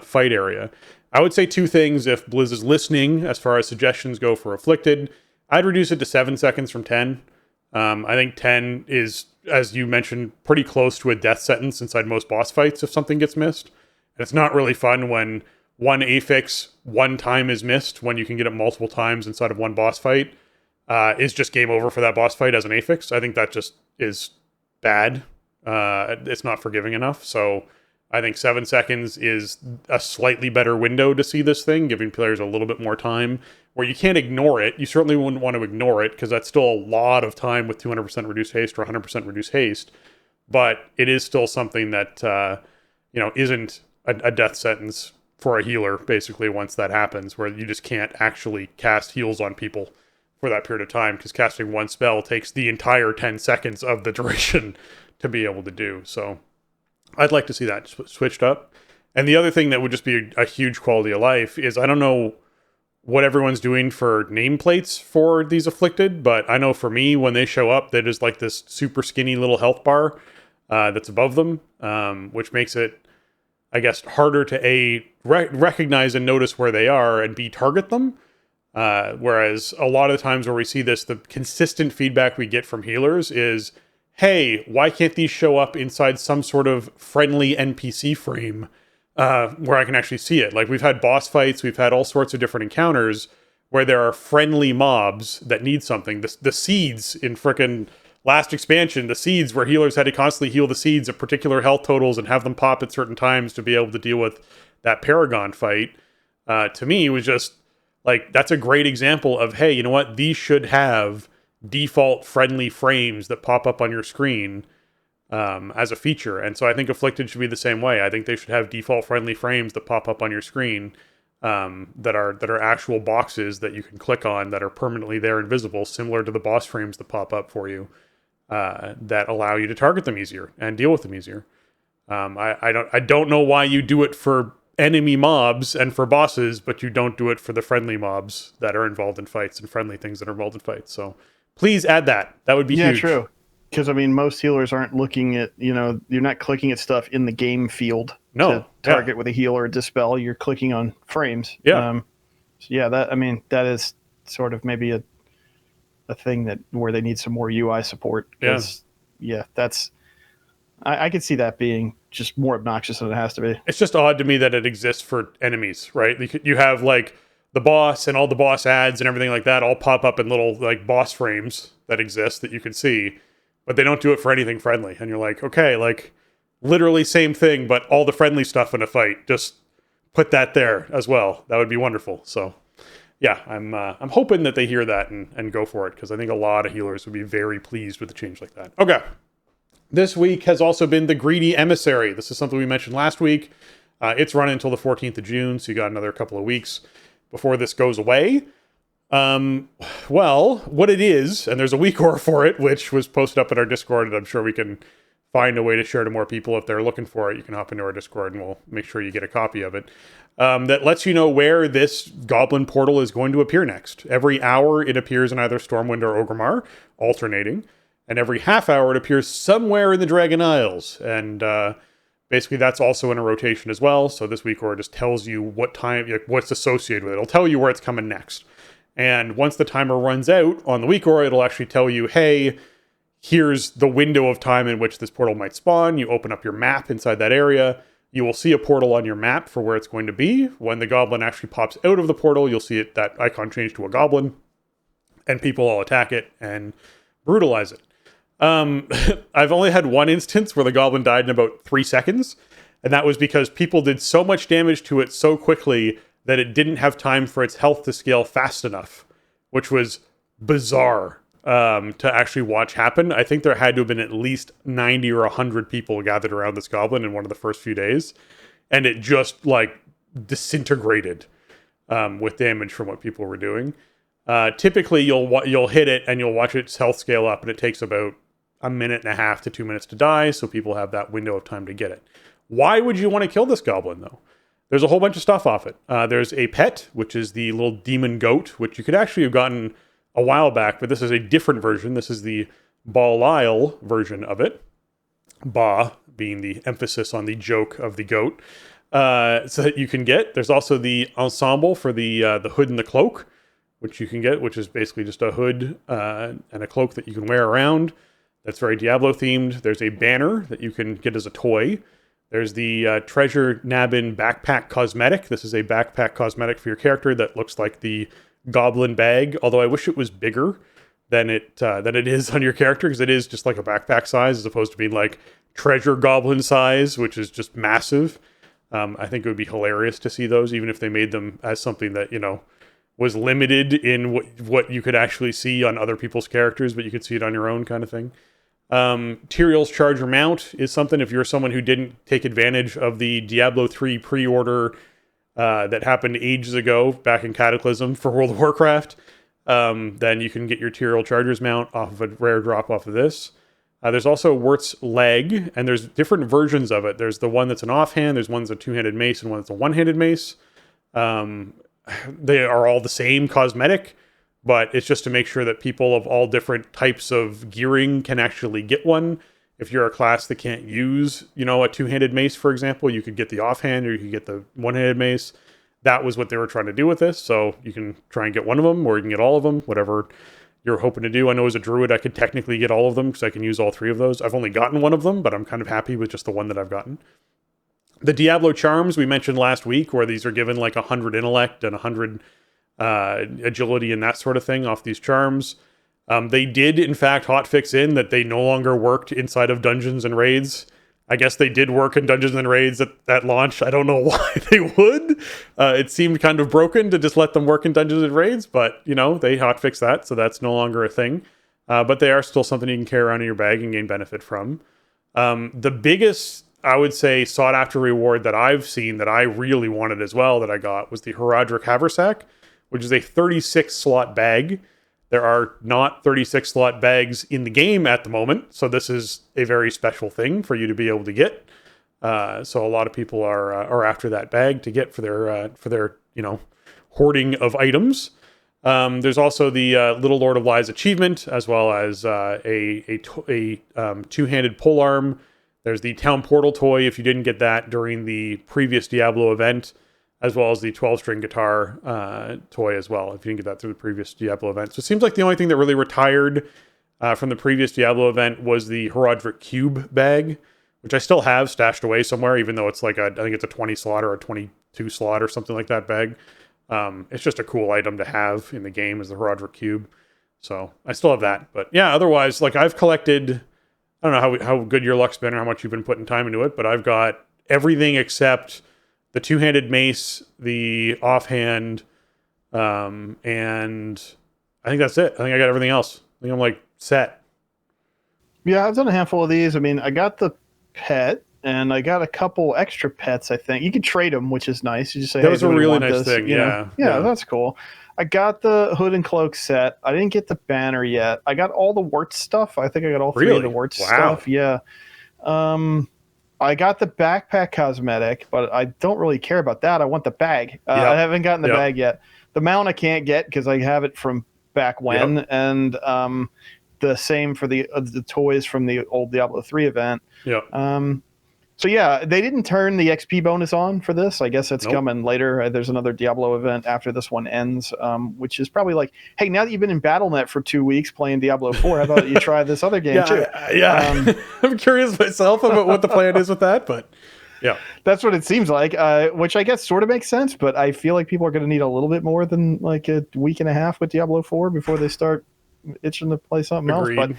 fight area. I would say two things if Blizz is listening as far as suggestions go for afflicted. I'd reduce it to 7 seconds from 10. I think 10 is, as you mentioned, pretty close to a death sentence inside most boss fights if something gets missed. And it's not really fun when one affix one time is missed, when you can get it multiple times inside of one boss fight, is just game over for that boss fight as an affix. I think that just is bad. It's not forgiving enough. So I think 7 seconds is a slightly better window to see this thing, giving players a little bit more time, where you can't ignore it. You certainly wouldn't want to ignore it, because that's still a lot of time with 200% reduced haste or 100% reduced haste. But it is still something that, isn't a death sentence for a healer, basically, once that happens, where you just can't actually cast heals on people for that period of time, because casting one spell takes the entire 10 seconds of the duration to be able to do. So I'd like to see that switched up. And the other thing that would just be a huge quality of life is, I don't know what everyone's doing for nameplates for these afflicted, but I know for me, when they show up, that is like this super skinny little health bar that's above them, which makes it, I guess, harder to recognize and notice where they are, and B, target them. Whereas a lot of the times where we see this, the consistent feedback we get from healers is, hey, why can't these show up inside some sort of friendly NPC frame where I can actually see it? Like, we've had boss fights, we've had all sorts of different encounters where there are friendly mobs that need something. The seeds in frickin' last expansion, the seeds where healers had to constantly heal the seeds at particular health totals and have them pop at certain times to be able to deal with that Paragon fight, to me was just like, that's a great example of, hey, you know what? These should have default friendly frames that pop up on your screen as a feature. And so I think Afflicted should be the same way. I think they should have default friendly frames that pop up on your screen that are actual boxes that you can click on that are permanently there and visible, similar to the boss frames that pop up for you, that allow you to target them easier and deal with them easier. I don't know why you do it for enemy mobs and for bosses, but you don't do it for the friendly mobs that are involved in fights and friendly things that are involved in fights. So please add that. That would be huge. Yeah, true. Because, I mean, most healers aren't looking at, you're not clicking at stuff in the game field to target with a heal or a dispel. You're clicking on frames. Yeah. That is sort of maybe a thing where they need some more UI support. I could see that being just more obnoxious than it has to be. It's just odd to me that it exists for enemies, right? You have like the boss and all the boss ads and everything like that all pop up in little like boss frames that exist that you can see, but they don't do it for anything friendly. And you're like, okay, like literally same thing, but all the friendly stuff in a fight, just put that there as well. That would be wonderful. So yeah, I'm hoping that they hear that and go for it, because I think a lot of healers would be very pleased with a change like that. Okay. This week has also been the Greedy Emissary. This is something we mentioned last week. It's running until the 14th of June, so you got another couple of weeks before this goes away. Well, what it is, and there's a week or for it, which was posted up in our Discord, and I'm sure we can find a way to share to more people. If they're looking for it, you can hop into our Discord and we'll make sure you get a copy of it. That lets you know where this Goblin portal is going to appear next. Every hour it appears in either Stormwind or Orgrimmar, alternating. And every half hour it appears somewhere in the Dragon Isles. And basically that's also in a rotation as well. So this week, or just tells you what time, like, what's associated with it. It'll tell you where it's coming next. And once the timer runs out on the week, or it'll actually tell you, hey, here's the window of time in which this portal might spawn. You open up your map inside that area. You will see a portal on your map for where it's going to be. When the goblin actually pops out of the portal, you'll see it, that icon change to a goblin. And people all attack it and brutalize it. I've only had one instance where the goblin died in about 3 seconds, and that was because people did so much damage to it so quickly that it didn't have time for its health to scale fast enough, which was bizarre to actually watch happen. I think there had to have been at least 90 or 100 people gathered around this goblin in one of the first few days, and it just like disintegrated with damage from what people were doing. Typically, you'll hit it and you'll watch its health scale up, and it takes about 1.5 minutes to 2 minutes to die, so people have that window of time to get it. Why would you want to kill this goblin, though? There's a whole bunch of stuff off it. There's a pet, which is the little demon goat, which you could actually have gotten a while back, but this is a different version. This is the Belial version of it. Ba being the emphasis on the joke of the goat. So that you can get. There's also the ensemble for the hood and the cloak, which you can get, which is basically just a hood and a cloak that you can wear around. That's very Diablo themed. There's a banner that you can get as a toy. There's the Treasure Nabbin backpack cosmetic. This is a backpack cosmetic for your character that looks like the goblin bag, although I wish it was bigger than it is on your character, because it is just like a backpack size as opposed to being like treasure goblin size, which is just massive. I think it would be hilarious to see those, even if they made them as something that, you know, was limited in what you could actually see on other people's characters, but you could see it on your own kind of thing. Tyrael's Charger Mount is something, if you're someone who didn't take advantage of the Diablo 3 pre-order that happened ages ago back in Cataclysm for World of Warcraft, then you can get your Tyrael Charger's Mount off of a rare drop off of this. There's also Wirt's Leg, and there's different versions of it. There's the one that's an offhand, there's one that's a two-handed mace, and one that's a one-handed mace. They are all the same cosmetic, but it's just to make sure that people of all different types of gearing can actually get one. If you're a class that can't use, you know, a two-handed mace, for example, you could get the offhand or you could get the one-handed mace. That was what they were trying to do with this. So you can try and get one of them, or you can get all of them, whatever you're hoping to do. I know as a druid, I could technically get all of them because I can use all three of those. I've only gotten one of them, but I'm kind of happy with just the one that I've gotten. The Diablo charms we mentioned last week, where these are given like 100 intellect and 100 agility and that sort of thing off these charms. They did, in fact, hotfix in that they no longer worked inside of dungeons and raids. I guess they did work in dungeons and raids at launch. I don't know why they would. It seemed kind of broken to just let them work in dungeons and raids, but, you know, they hotfixed that, so that's no longer a thing. But they are still something you can carry around in your bag and gain benefit from. The biggest, I would say, sought-after reward that I've seen that I really wanted as well that I got was the Herodric Haversack, which is a 36-slot bag. There are not 36-slot bags in the game at the moment, so this is a very special thing for you to be able to get. So a lot of people are after that bag to get for their you know, hoarding of items. There's also the Little Lord of Lies achievement, as well as a two-handed polearm. There's the Town Portal toy if you didn't get that during the previous Diablo event, as well as the 12-string guitar toy as well, if you didn't get that through the previous Diablo event. So it seems like the only thing that really retired from the previous Diablo event was the Herodric Cube bag, which I still have stashed away somewhere, even though it's like I think it's a 20 slot or a 22 slot or something like that bag. It's just a cool item to have in the game as the Roderick Cube. So I still have that. But yeah, otherwise, like I've collected, I don't know how good your luck's been or how much you've been putting time into it, but I've got everything except the two-handed mace, the offhand, and I think that's it. I think I got everything else. I think I'm like set. Yeah, I've done a handful of these. I mean, I got the pet, and I got a couple extra pets, I think. You can trade them, which is nice. You just say, that hey, was a really nice thing, yeah, that's cool. I got the hood and cloak set. I didn't get the banner yet. I got all the Wart stuff. I think I got all three of the Wart stuff. Yeah. I got the backpack cosmetic, but I don't really care about that. I want the bag. I haven't gotten the bag yet. The mount I can't get because I have it from back when, and the same for the toys from the old Diablo 3 event. So yeah, they didn't turn the XP bonus on for this. I guess it's coming later. There's another Diablo event after this one ends, which is probably like, hey, now that you've been in BattleNet for 2 weeks playing Diablo 4, how about you try this other game too? I'm curious myself about what the plan is with that, but yeah, that's what it seems like, which I guess sort of makes sense. But I feel like people are going to need a little bit more than like a week and a half with Diablo 4 before they start itching to play something else. But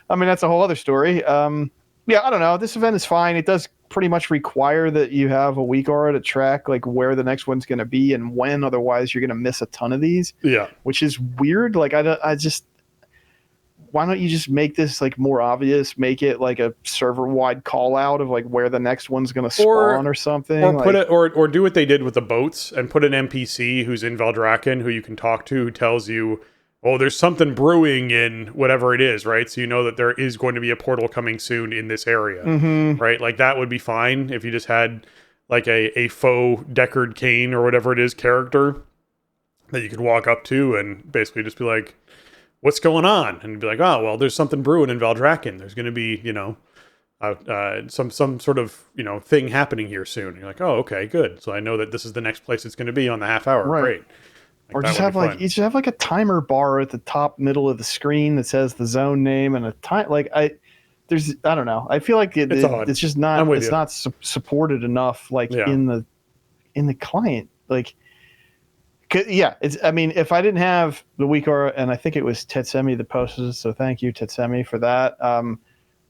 I mean, that's a whole other story. Yeah, I don't know. This event is fine. It does pretty much require that you have a week aura to track like where the next one's going to be and when. Otherwise, you're going to miss a ton of these. Yeah, which is weird. Like I just, why don't you just make this like more obvious? Make it like a server-wide call out of like where the next one's going to spawn or something. Or put it, or do what they did with the boats and put an NPC who's in Valdrakken who you can talk to, who tells you, oh, there's something brewing in whatever it is, right? So you know that there is going to be a portal coming soon in this area, right? Like that would be fine if you just had like a faux Deckard Cain or whatever it is character that you could walk up to and basically just be like, what's going on? And be like, oh, well, there's something brewing in Valdrakken. There's going to be, you know, some sort of, you know, thing happening here soon. And you're like, oh, okay, good. So I know that this is the next place it's going to be on the half hour. Right. Great. Or just have like you should have like a timer bar at the top middle of the screen that says the zone name and a time. Like I don't know. I feel like it's just not supported enough. Like in the client. Like it's. I mean, if I didn't have the week aura, and I think it was Tetsemi that posted it, so thank you Tetsemi for that.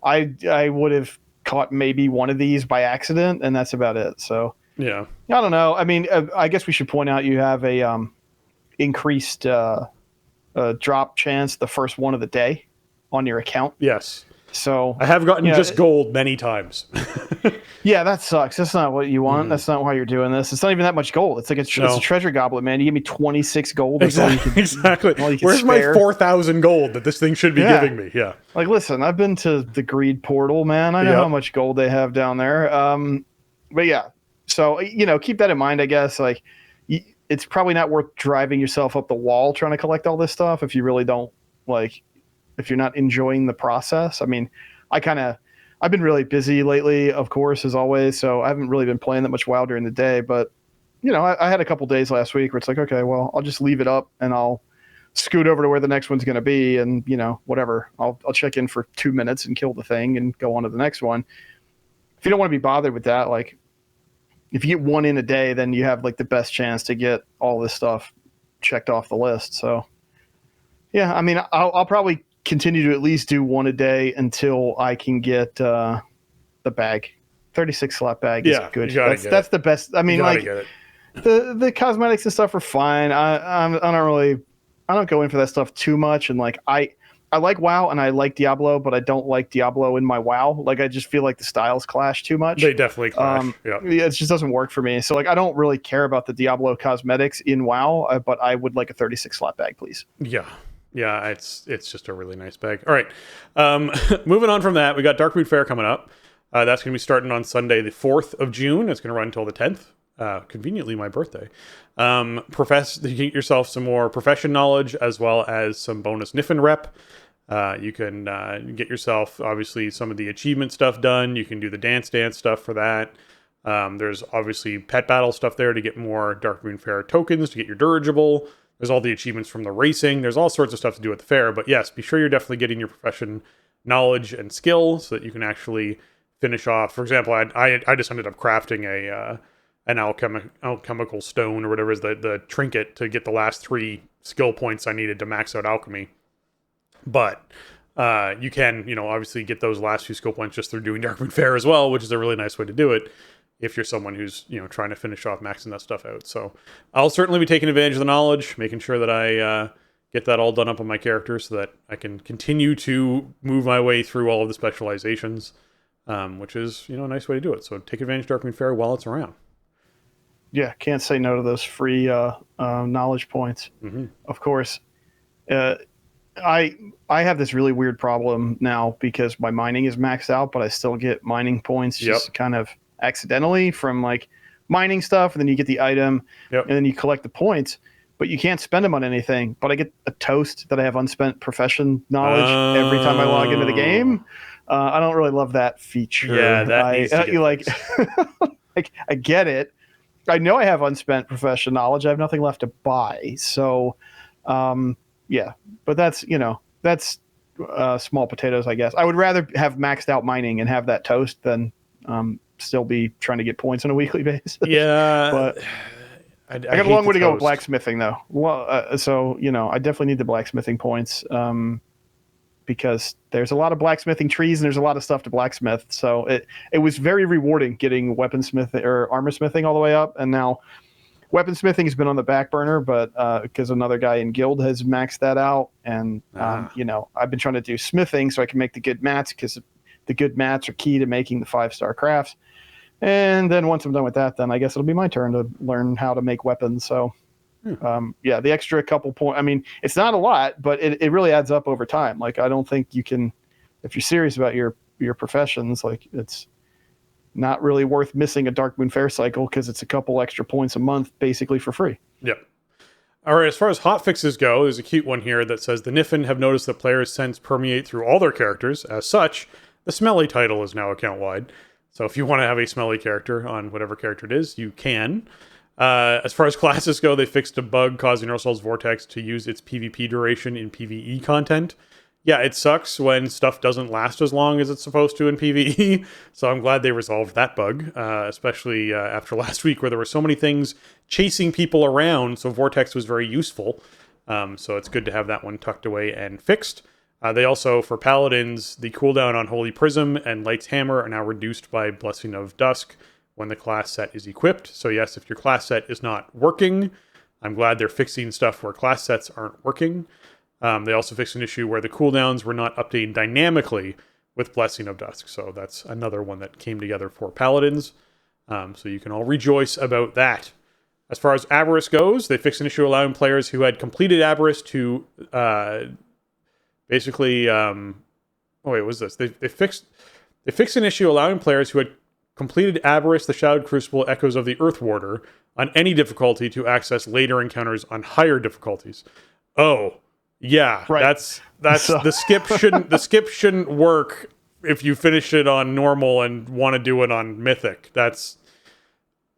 I would have caught maybe one of these by accident, and that's about it. So I don't know. I mean, I guess we should point out you have a increased drop chance the first one of the day on your account. Yes. So I have gotten just gold many times. Yeah, that sucks. That's not what you want. That's not why you're doing this. It's not even that much gold. It's like it's a treasure goblet, man. You give me 26 gold. Exactly. Where's my 4,000 gold that this thing should be giving me? Yeah. Like, listen, I've been to the greed portal, man. I know how much gold they have down there. But yeah, so, you know, keep that in mind, I guess. Like, it's probably not worth driving yourself up the wall trying to collect all this stuff if you really don't if you're not enjoying the process. I mean, I've been really busy lately, of course, as always, so I haven't really been playing that much WoW during the day, but you know, I had a couple days last week where it's like, okay, well, I'll just leave it up and I'll scoot over to where the next one's going to be, and you know, whatever. I'll check in for 2 minutes and kill the thing and go on to the next one. If you don't want to be bothered with that, like if you get one in a day, then you have like the best chance to get all this stuff checked off the list. So yeah, I mean, I'll probably continue to at least do one a day until I can get the bag. 36 slot bag is good. That's the best. I mean, like the cosmetics and stuff are fine. I don't go in for that stuff too much. And like I like WoW and I like Diablo, but I don't like Diablo in my WoW. Like I just feel like the styles clash too much. They definitely clash. It just doesn't work for me. So like I don't really care about the Diablo cosmetics in WoW, but I would like a 36 slot bag, please. Yeah, it's just a really nice bag. All right, moving on from that, we got Darkmoon Fair coming up. That's going to be starting on Sunday, the 4th of June. It's going to run until the 10th. Conveniently my birthday. You get yourself some more profession knowledge as well as some bonus Niffin rep. You can get yourself, obviously, some of the achievement stuff done. You can do the dance stuff for that. There's obviously pet battle stuff there to get more Darkmoon Fair tokens to get your dirigible. There's all the achievements from the racing. There's all sorts of stuff to do at the fair. But yes, be sure you're definitely getting your profession knowledge and skill so that you can actually finish off. For example, I just ended up crafting an alchemical stone or whatever is the trinket to get the last 3 skill points I needed to max out alchemy. But you can, obviously get those last few skill points just through doing Darkmoon Faire as well, which is a really nice way to do it if you're someone who's, trying to finish off maxing that stuff out. So I'll certainly be taking advantage of the knowledge, making sure that I get that all done up on my character so that I can continue to move my way through all of the specializations, which is, a nice way to do it. So take advantage of Darkmoon Faire while it's around. Yeah, can't say no to those free knowledge points. Mm-hmm. Of course. I have this really weird problem now because my mining is maxed out, but I still get mining points just kind of accidentally from like mining stuff, and then you get the item, and then you collect the points, but you can't spend them on anything. But I get a toast that I have unspent profession knowledge every time I log into the game. I don't really love that feature. Yeah, that needs to get like I get it. I know I have unspent profession knowledge. I have nothing left to buy. So, yeah, but that's small potatoes, I guess. I would rather have maxed out mining and have that toast than still be trying to get points on a weekly basis. Yeah, but I got a long way to go with blacksmithing, though. Well, so I definitely need the blacksmithing points because there's a lot of blacksmithing trees and there's a lot of stuff to blacksmith. So it was very rewarding getting weaponsmithing or armorsmithing all the way up, and now weaponsmithing has been on the back burner, but because another guy in guild has maxed that out, and I've been trying to do smithing so I can make the good mats, because the good mats are key to making the 5-star crafts. And then once I'm done with that, then I guess it'll be my turn to learn how to make weapons. So the extra couple points. I mean, it's not a lot, but it really adds up over time. Like, I don't think you can, if you're serious about your professions, like, it's not really worth missing a Darkmoon Faire cycle because it's a couple extra points a month basically for free. Yep. All right, as far as hotfixes go, there's a cute one here that says the Niffin have noticed that players' scents permeate through all their characters. As such, the smelly title is now account-wide. So if you want to have a smelly character on whatever character it is, you can. As far as classes go, they fixed a bug causing Ursol's Vortex to use its PvP duration in PvE content. Yeah, it sucks when stuff doesn't last as long as it's supposed to in PvE, so I'm glad they resolved that bug, especially after last week where there were so many things chasing people around, so Vortex was very useful. So it's good to have that one tucked away and fixed. They also, for Paladins, the cooldown on Holy Prism and Light's Hammer are now reduced by Blessing of Dusk when the class set is equipped. So yes, if your class set is not working, I'm glad they're fixing stuff where class sets aren't working. They also fixed an issue where the cooldowns were not updating dynamically with Blessing of Dusk. So that's another one that came together for Paladins. So you can all rejoice about that. As far as Avarice goes, they fixed an issue allowing players who had completed Avarice to basically... what was this? They fixed an issue allowing players who had completed Avarice, the Shadowed Crucible, Echoes of the Earth Warder on any difficulty to access later encounters on higher difficulties. Oh, yeah, right. That's so. The skip shouldn't work if you finish it on normal and want to do it on mythic. That's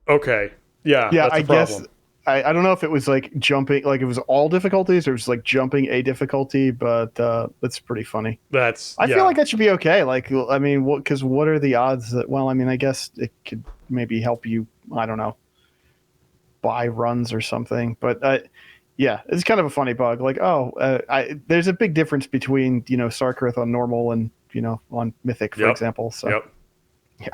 okay. Yeah, that's I a problem. Guess I don't know if it was like jumping, like it was all difficulties, or it was like jumping a difficulty, but that's pretty funny. I feel like that should be okay. Like, I mean, because what are the odds that? Well, I mean, I guess it could maybe help you. I don't know, buy runs or something, but. Yeah, it's kind of a funny bug. Like, there's a big difference between, Sarkareth on normal and, on Mythic, for example. So, yeah.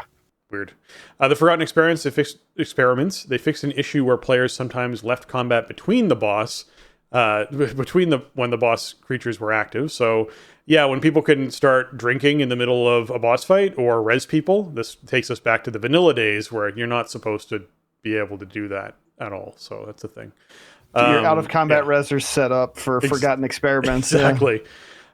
Weird. The Forgotten Experiments, they fixed an issue where players sometimes left combat between the boss, when the boss creatures were active. So, yeah, when people couldn't start drinking in the middle of a boss fight or res people, this takes us back to the vanilla days where you're not supposed to be able to do that at all. So that's the thing. Your out-of-combat resers set up for Forgotten Experiments. Exactly.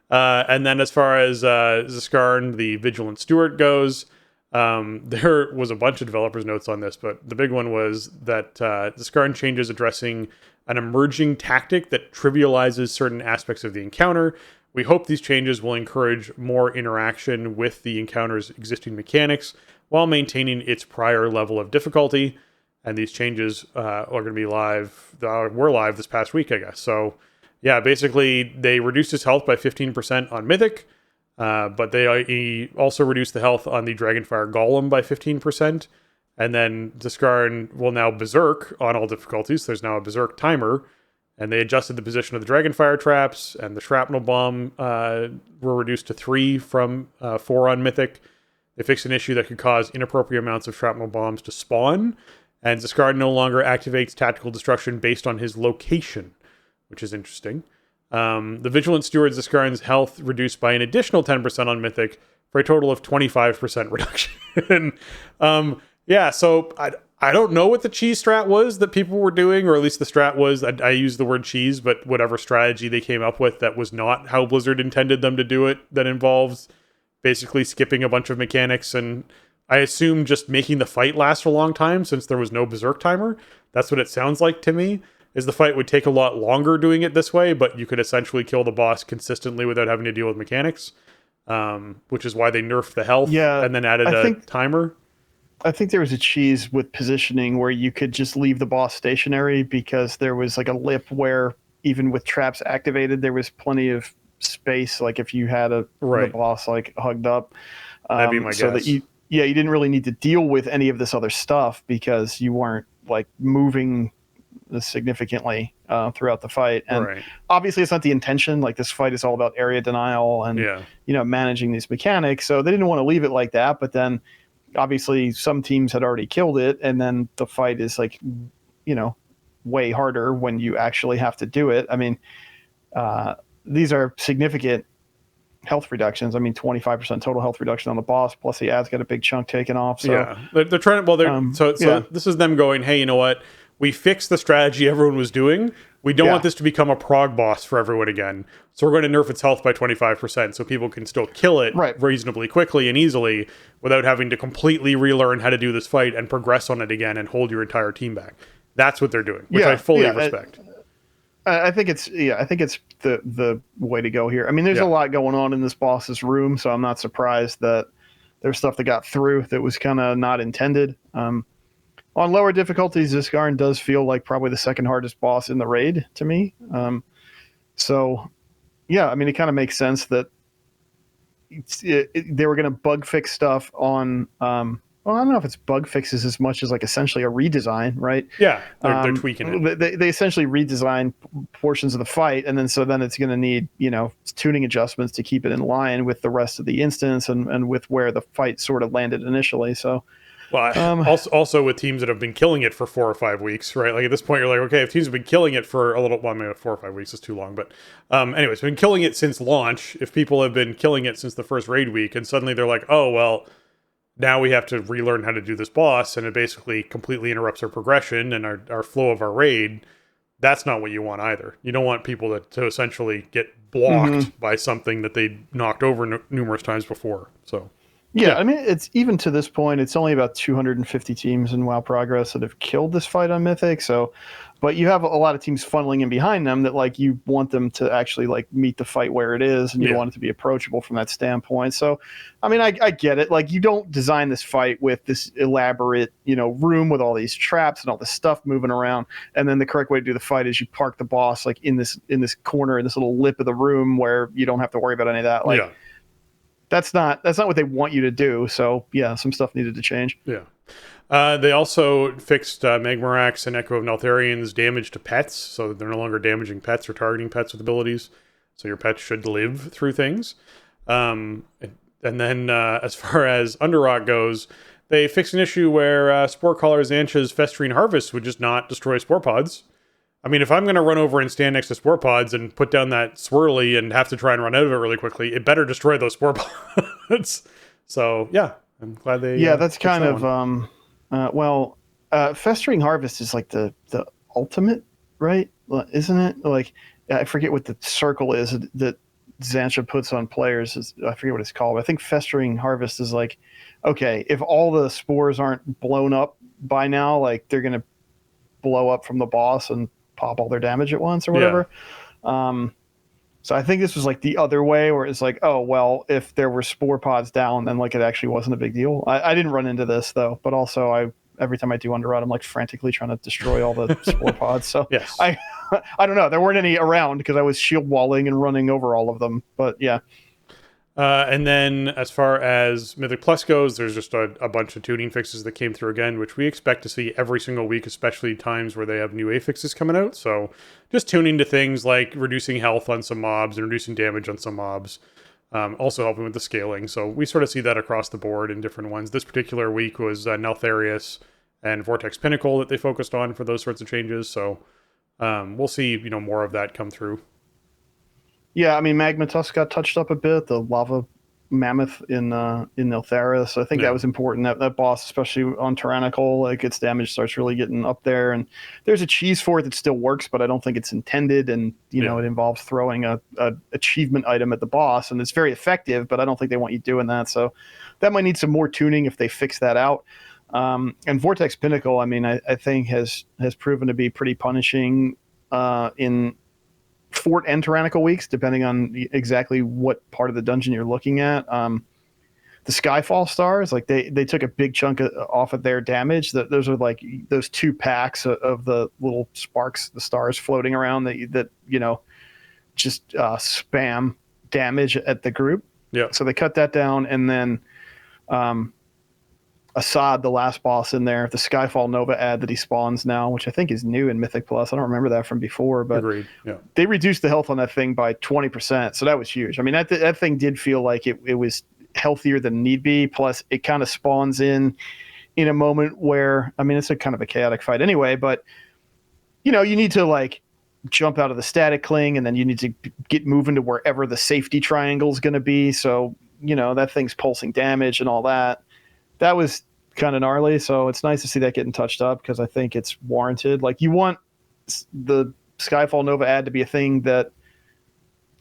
And then as far as Zaskarn, the Vigilant Steward, goes, there was a bunch of developers' notes on this, but the big one was that Zaskarn changes addressing an emerging tactic that trivializes certain aspects of the encounter. We hope these changes will encourage more interaction with the encounter's existing mechanics while maintaining its prior level of difficulty. And these changes are going to be live. Were live this past week, I guess. So, yeah, basically they reduced his health by 15% on Mythic, but he also reduced the health on the Dragonfire Golem by 15%. And then Discarn will now berserk on all difficulties. There's now a berserk timer. And they adjusted the position of the Dragonfire traps, and the Shrapnel Bomb were reduced to 3 from 4 on Mythic. They fixed an issue that could cause inappropriate amounts of Shrapnel Bombs to spawn, and Discard no longer activates Tactical Destruction based on his location, which is interesting. The Vigilant Steward's Discard's health reduced by an additional 10% on Mythic, for a total of 25% reduction. Yeah, so I don't know what the cheese strat was that people were doing, or at least the strat was, I use the word cheese, but whatever strategy they came up with that was not how Blizzard intended them to do it, that involves basically skipping a bunch of mechanics, and I assume just making the fight last a long time since there was no Berserk timer. That's what it sounds like to me, is the fight would take a lot longer doing it this way, but you could essentially kill the boss consistently without having to deal with mechanics, which is why they nerfed the health and then added a timer. I think there was a cheese with positioning where you could just leave the boss stationary because there was like a lip where even with traps activated, there was plenty of space. Like if you had the boss like hugged up, that'd be my guess. That you didn't really need to deal with any of this other stuff because you weren't like moving significantly throughout the fight. And obviously it's not the intention. Like this fight is all about area denial and, managing these mechanics. So they didn't want to leave it like that, but then obviously some teams had already killed it, and then the fight is like, way harder when you actually have to do it. I mean, these are significant health reductions. I mean, 25% total health reduction on the boss, plus the ad's got a big chunk taken off. So yeah, they're trying to, so this is them going, hey, you know what? We fixed the strategy everyone was doing. We don't want this to become a prog boss for everyone again. So we're going to nerf its health by 25% so people can still kill it reasonably quickly and easily without having to completely relearn how to do this fight and progress on it again and hold your entire team back. That's what they're doing, which I fully respect. I think it's the way to go here. I mean, there's a lot going on in this boss's room, so I'm not surprised that there's stuff that got through that was kind of not intended. On lower difficulties, Discarn does feel like probably the second hardest boss in the raid to me. So, yeah, I mean, it kind of makes sense that they were going to bug fix stuff on. Well, I don't know if it's bug fixes as much as like essentially a redesign, right? Yeah, they're tweaking it. They essentially redesign portions of the fight, and then it's going to need tuning adjustments to keep it in line with the rest of the instance and with where the fight sort of landed initially. So. Well, also with teams that have been killing it for 4 or 5 weeks, right? Like at this point, you're like, okay, if teams have been killing it for a little, well, maybe 4 or 5 weeks is too long, but anyways, been killing it since launch. If people have been killing it since the first raid week, and suddenly they're like, oh, well, now we have to relearn how to do this boss, and it basically completely interrupts our progression and our flow of our raid. That's not what you want either. You don't want people to essentially get blocked by something that they knocked over numerous times before. So. Yeah, I mean, it's even to this point, it's only about 250 teams in WoW Progress that have killed this fight on Mythic. So, but you have a lot of teams funneling in behind them that like you want them to actually like meet the fight where it is, and you want it to be approachable from that standpoint. So, I mean, I get it. Like you don't design this fight with this elaborate, room with all these traps and all this stuff moving around, and then the correct way to do the fight is you park the boss like in this corner in this little lip of the room where you don't have to worry about any of that. Like. Yeah. That's not what they want you to do. So yeah, some stuff needed to change. Yeah. They also fixed Magmarax and Echo of Neltharian's damage to pets, so that they're no longer damaging pets or targeting pets with abilities. So your pets should live through things. And then as far as Underrock goes, they fixed an issue where Spore Caller Xancha's Festering Harvest would just not destroy spore pods. I mean, if I'm going to run over and stand next to spore pods and put down that swirly and have to try and run out of it really quickly, it better destroy those spore pods. So, yeah, I'm glad they... Yeah, that's kind of... Festering Harvest is like the ultimate, right? Isn't it? Like, I forget what the circle is that Xancha puts on players. I forget what it's called. I think Festering Harvest is like, okay, if all the spores aren't blown up by now, like, they're going to blow up from the boss and pop all their damage at once or whatever. Yeah. So I think this was like the other way where it's like, oh, well, if there were spore pods down, then like it actually wasn't a big deal. I didn't run into this though, but also every time I do Underrot, I'm like frantically trying to destroy all the spore pods. So yes. I don't know. There weren't any around because I was shield walling and running over all of them, but yeah. And then as far as Mythic Plus goes, there's just a bunch of tuning fixes that came through again, which we expect to see every single week, especially times where they have new affixes coming out. So just tuning to things like reducing health on some mobs and reducing damage on some mobs. Also helping with the scaling. So we sort of see that across the board in different ones. This particular week was Neltharius and Vortex Pinnacle that they focused on for those sorts of changes. So we'll see, more of that come through. Yeah, I mean, Magma Tusk got touched up a bit. The Lava Mammoth in Neltharius. So I think that was important. That boss, especially on Tyrannical, like its damage starts really getting up there. And there's a cheese for it that still works, but I don't think it's intended. And it involves throwing a achievement item at the boss, and it's very effective. But I don't think they want you doing that. So that might need some more tuning if they fix that out. And Vortex Pinnacle, I mean, I think has proven to be pretty punishing in Fort and Tyrannical weeks, depending on exactly what part of the dungeon you're looking at. The Skyfall stars, like they took a big chunk off of their damage. Those are like those 2 packs of the little sparks, the stars floating around that just spam damage at the group. Yeah. So they cut that down, and then Assad, the last boss in there, the Skyfall Nova ad that he spawns now, which I think is new in Mythic Plus. I don't remember that from before, but agreed. Yeah. They reduced the health on that thing by 20%. So that was huge. I mean, that thing did feel like it was healthier than need be. Plus, it kind of spawns in a moment where, I mean, it's a kind of a chaotic fight anyway, but you need to like jump out of the static cling, and then you need to get moving to wherever the safety triangle is going to be. So, that thing's pulsing damage and all that. That was kind of gnarly, so it's nice to see that getting touched up because I think it's warranted. Like, you want the Skyfall Nova ad to be a thing that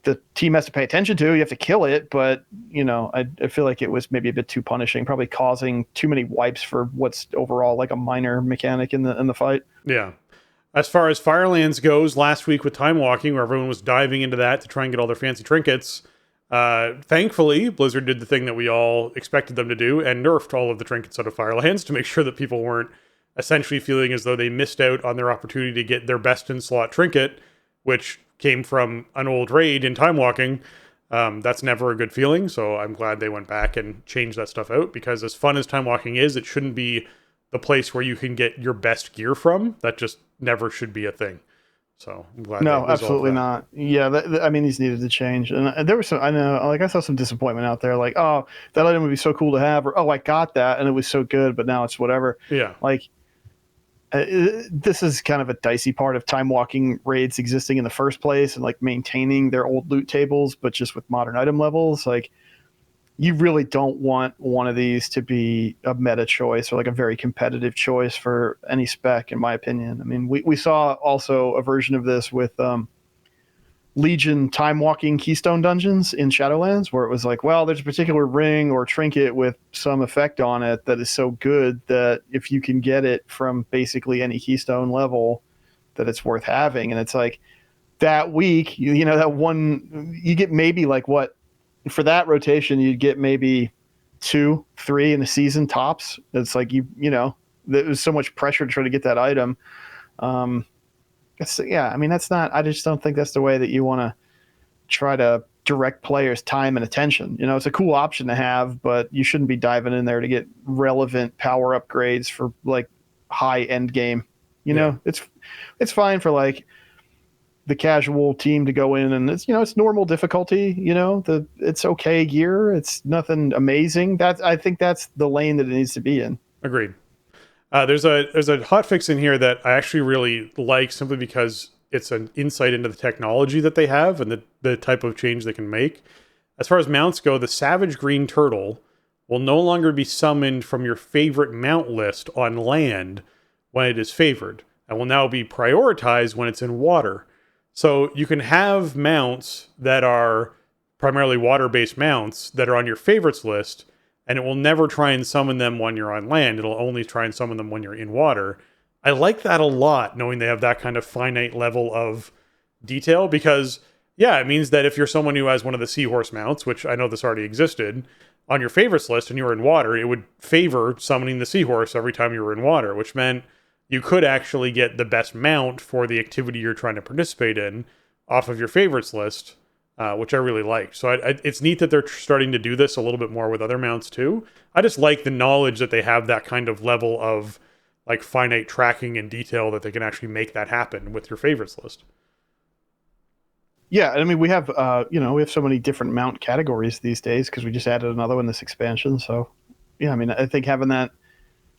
the team has to pay attention to. You have to kill it, but I feel like it was maybe a bit too punishing, probably causing too many wipes for what's overall like a minor mechanic in the fight. Yeah. As far as Firelands goes, last week with Time Walking, where everyone was diving into that to try and get all their fancy trinkets, thankfully, Blizzard did the thing that we all expected them to do and nerfed all of the trinkets out of Firelands to make sure that people weren't essentially feeling as though they missed out on their opportunity to get their best in slot trinket, which came from an old raid in Time Walking. That's never a good feeling, so I'm glad they went back and changed that stuff out, because as fun as Time Walking is, it shouldn't be the place where you can get your best gear from. That just never should be a thing. So I'm glad. No, absolutely not. Yeah, I mean, these needed to change, and there was some. I know, like I saw some disappointment out there, like, oh, that item would be so cool to have, or oh, I got that and it was so good, but now it's whatever. Yeah, like this is kind of a dicey part of Time Walking raids existing in the first place, and like maintaining their old loot tables, but just with modern item levels. Like, you really don't want one of these to be a meta choice or like a very competitive choice for any spec, in my opinion. I mean, we saw also a version of this with Legion Time Walking Keystone Dungeons in Shadowlands, where it was like, well, there's a particular ring or trinket with some effect on it that is so good that if you can get it from basically any Keystone level, that it's worth having. And it's like, that week, that one, you get maybe like what, for that rotation, you'd get maybe 2, 3 in a season tops. It's like, there's so much pressure to try to get that item. I mean, that's not, I just don't think that's the way that you want to try to direct players' time and attention. It's a cool option to have, but you shouldn't be diving in there to get relevant power upgrades for like high end game. It's fine for like the casual team to go in, and it's normal difficulty, it's okay gear. It's nothing amazing. I think that's the lane that it needs to be in. Agreed. There's a hotfix in here that I actually really like, simply because it's an insight into the technology that they have and the type of change they can make. As far as mounts go, the Savage Green Turtle will no longer be summoned from your favorite mount list on land when it is favored, and will now be prioritized when it's in water. So you can have mounts that are primarily water-based mounts that are on your favorites list, and it will never try and summon them when you're on land. It'll only try and summon them when you're in water. I like that a lot, knowing they have that kind of finite level of detail, because, yeah, it means that if you're someone who has one of the seahorse mounts, which I know this already existed, on your favorites list and you were in water, it would favor summoning the seahorse every time you were in water, which meant you could actually get the best mount for the activity you're trying to participate in off of your favorites list, which I really liked. So it's neat that they're starting to do this a little bit more with other mounts too. I just like the knowledge that they have that kind of level of like finite tracking and detail that they can actually make that happen with your favorites list. Yeah, I mean, we have we have so many different mount categories these days because we just added another one this expansion. So, yeah, I mean, I think having that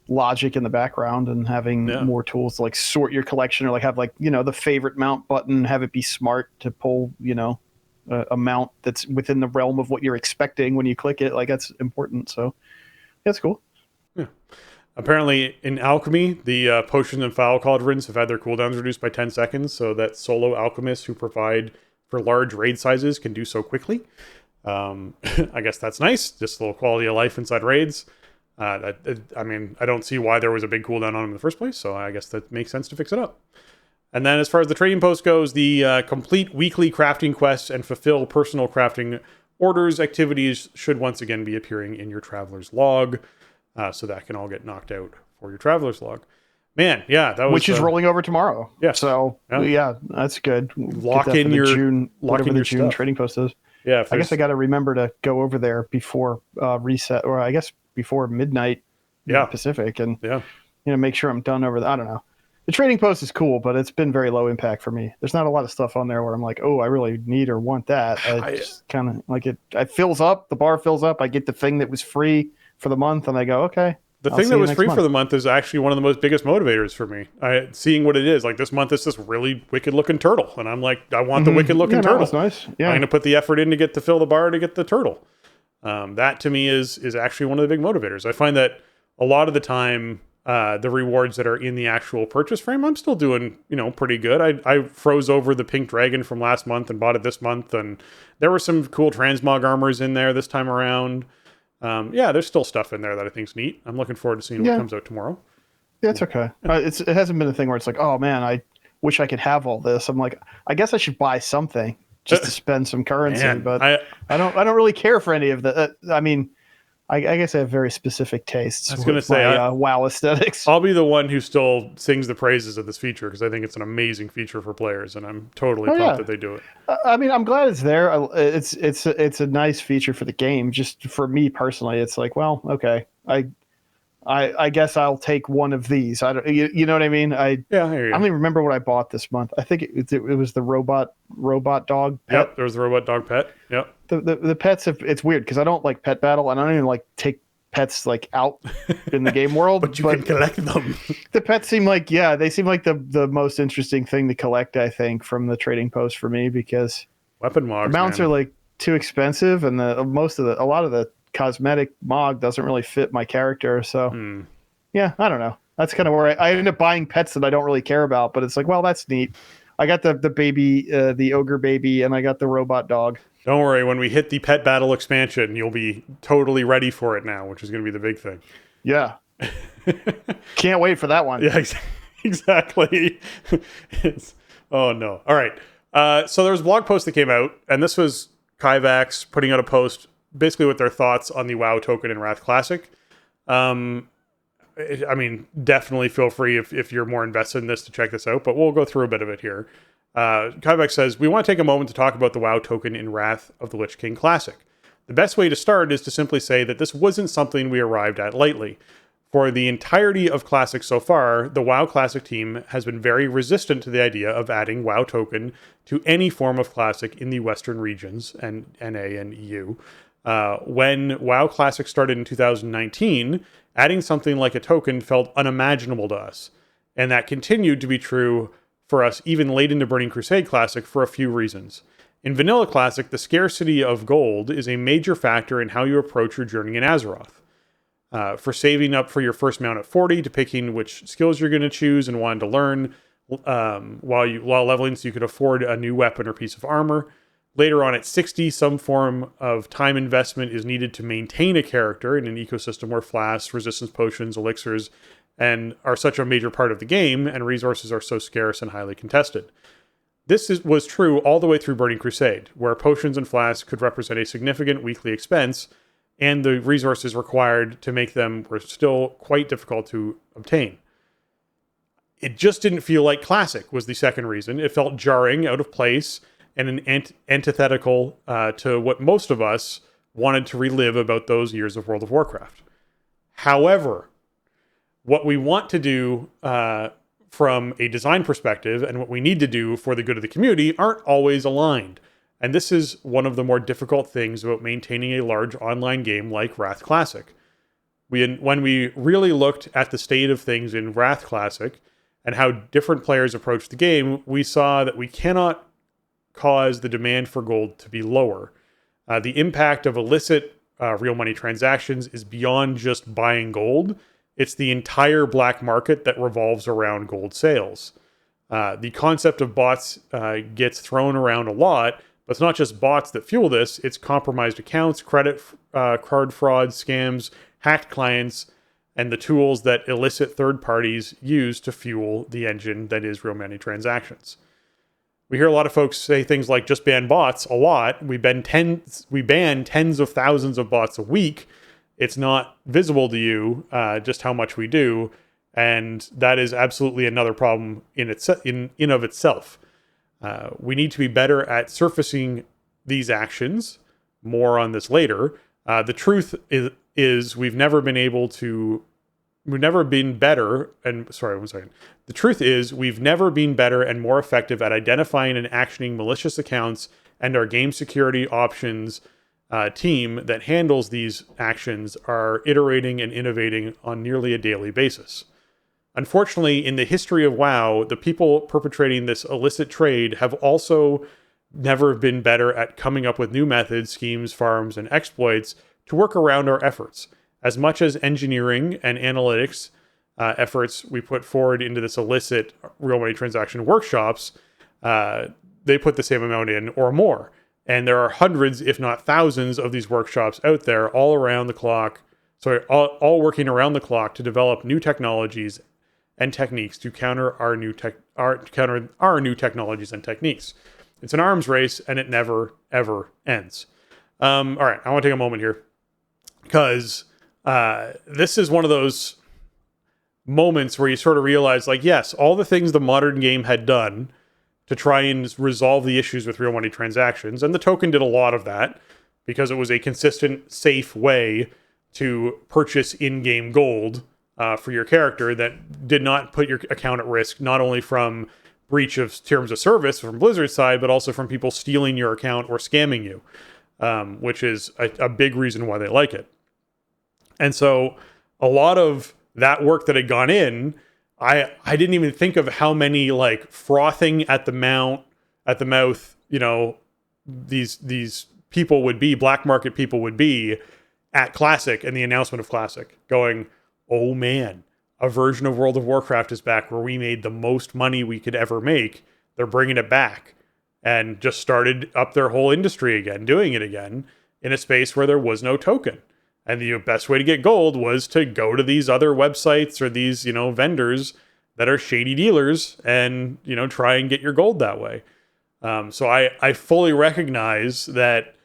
logic in the background and having more tools to like sort your collection or like have like the favorite mount button, have it be smart to pull a mount that's within the realm of what you're expecting when you click it. Like that's important. So, that's cool. Yeah. Apparently, in Alchemy, the potions and file cauldrons have had their cooldowns reduced by 10 seconds, so that solo alchemists who provide for large raid sizes can do so quickly. I guess that's nice. Just a little quality of life inside raids. I don't see why there was a big cooldown on them in the first place, so I guess that makes sense to fix it up. And then as far as the trading post goes, the complete weekly crafting quests and fulfill personal crafting orders activities should once again be appearing in your Traveler's Log, so that can all get knocked out for your Traveler's Log. Man, yeah, that was... Which is rolling over tomorrow. Yeah. So, yeah that's good. Lock in your June, whatever the June stuff. trading post is. Yeah. I guess I got to remember to go over there before reset, or I guess before midnight Pacific, and make sure I'm done over I don't know. The trading post is cool, but it's been very low impact for me. There's not a lot of stuff on there where I'm like, oh, I really need or want that. I just kind of like it. It fills up. The bar fills up. I get the thing that was free for the month, and I go, okay. The thing that was free for the month is actually one of the most biggest motivators for me. Seeing what it is. Like this month is this really wicked looking turtle. And I'm like, I want the wicked looking turtle. That's nice. Yeah. I'm going to put the effort in to fill the bar to get the turtle. That to me is actually one of the big motivators. I find that a lot of the time, the rewards that are in the actual purchase frame, I'm still doing, pretty good. I froze over the pink dragon from last month and bought it this month. And there were some cool transmog armors in there this time around. There's still stuff in there that I think's neat. I'm looking forward to seeing what comes out tomorrow. Yeah, it's okay. It hasn't been a thing where it's like, oh man, I wish I could have all this. I'm like, I guess I should buy something just to spend some currency, but I don't really care for any of that. I mean, I guess I have very specific tastes. I was going to say, WoW aesthetics. I'll be the one who still sings the praises of this feature because I think it's an amazing feature for players, and I'm totally pumped that they do it. I mean, I'm glad it's there. It's a nice feature for the game. Just for me personally, it's like, well, okay, I guess I'll take one of these. I don't, you know what I mean? I don't even remember what I bought this month. I think it was the robot dog pet. Yep, there was the robot dog pet. Yep. The pets, it's weird because I don't like pet battle, and I don't even like take pets like out in the game world. But you can collect them. The pets seem like the most interesting thing to collect, I think, from the trading post for me, because weapon mogs, mounts are like too expensive, and a lot of the cosmetic mog doesn't really fit my character. So yeah, I don't know. That's kind of where I end up buying pets that I don't really care about, but it's like, well, that's neat. I got the baby, the ogre baby, and I got the robot dog. Don't worry, when we hit the pet battle expansion, you'll be totally ready for it now, which is going to be the big thing. Yeah. Can't wait for that one. Yeah, exactly. Oh, no. All right. So there was a blog post that came out, and this was Kaivax putting out a post basically with their thoughts on the WoW token in Wrath Classic. I mean, definitely feel free if you're more invested in this to check this out, but we'll go through a bit of it here. Kaivax says, we want to take a moment to talk about the WoW token in Wrath of the Lich King Classic. The best way to start is to simply say that this wasn't something we arrived at lightly. For the entirety of Classic so far, the WoW Classic team has been very resistant to the idea of adding WoW token to any form of Classic in the Western regions, and NA and EU. When WoW Classic started in 2019, adding something like a token felt unimaginable to us. And that continued to be true for us even late into Burning Crusade Classic for a few reasons. In Vanilla Classic, the scarcity of gold is a major factor in how you approach your journey in Azeroth. For saving up for your first mount at 40, to picking which skills you're going to choose and wanting to learn while leveling so you could afford a new weapon or piece of armor. Later on at 60, some form of time investment is needed to maintain a character in an ecosystem where flasks, resistance potions, elixirs, and are such a major part of the game, and resources are so scarce and highly contested. This was true all the way through Burning Crusade, where potions and flasks could represent a significant weekly expense, and the resources required to make them were still quite difficult to obtain. It just didn't feel like Classic was the second reason. It felt jarring, out of place, and an antithetical to what most of us wanted to relive about those years of World of Warcraft. However, what we want to do from a design perspective and what we need to do for the good of the community aren't always aligned. And this is one of the more difficult things about maintaining a large online game like Wrath Classic. When we really looked at the state of things in Wrath Classic and how different players approach the game, we saw that we cannot cause the demand for gold to be lower. The impact of illicit real money transactions is beyond just buying gold. It's the entire black market that revolves around gold sales. The concept of bots gets thrown around a lot, but it's not just bots that fuel this. It's compromised accounts, credit card fraud, scams, hacked clients, and the tools that illicit third parties use to fuel the engine that is real money transactions. We hear a lot of folks say things like just ban bots a lot. We ban tens of thousands of bots a week. It's not visible to you just how much we do, and that is absolutely another problem in of itself. We need to be better at surfacing these actions. More on this later. The truth is we've never been better. And sorry, one second. The truth is we've never been better and more effective at identifying and actioning malicious accounts, and our game security options team that handles these actions are iterating and innovating on nearly a daily basis. Unfortunately, in the history of WoW, the people perpetrating this illicit trade have also never been better at coming up with new methods, schemes, farms, and exploits to work around our efforts. As much as engineering and analytics efforts we put forward into this illicit real money transaction workshops, they put the same amount in or more. And there are hundreds, if not thousands, of these workshops out there all around the clock. All working around the clock to develop new technologies and techniques to counter our new technologies and techniques. It's an arms race, and it never ever ends. All right, I want to take a moment here because this is one of those moments where you sort of realize, like, yes, all the things the modern game had done to try and resolve the issues with real money transactions. And the token did a lot of that because it was a consistent, safe way to purchase in-game gold for your character that did not put your account at risk, not only from breach of terms of service from Blizzard's side, but also from people stealing your account or scamming you, which is a big reason why they like it. And so a lot of that work that had gone in, I didn't even think of how many like frothing at the mouth, these people would be, black market people would be at Classic and the announcement of Classic going, oh man, a version of World of Warcraft is back where we made the most money we could ever make. They're bringing it back, and just started up their whole industry again, doing it again in a space where there was no token. And the best way to get gold was to go to these other websites or these, vendors that are shady dealers and, try and get your gold that way. So I fully recognize that,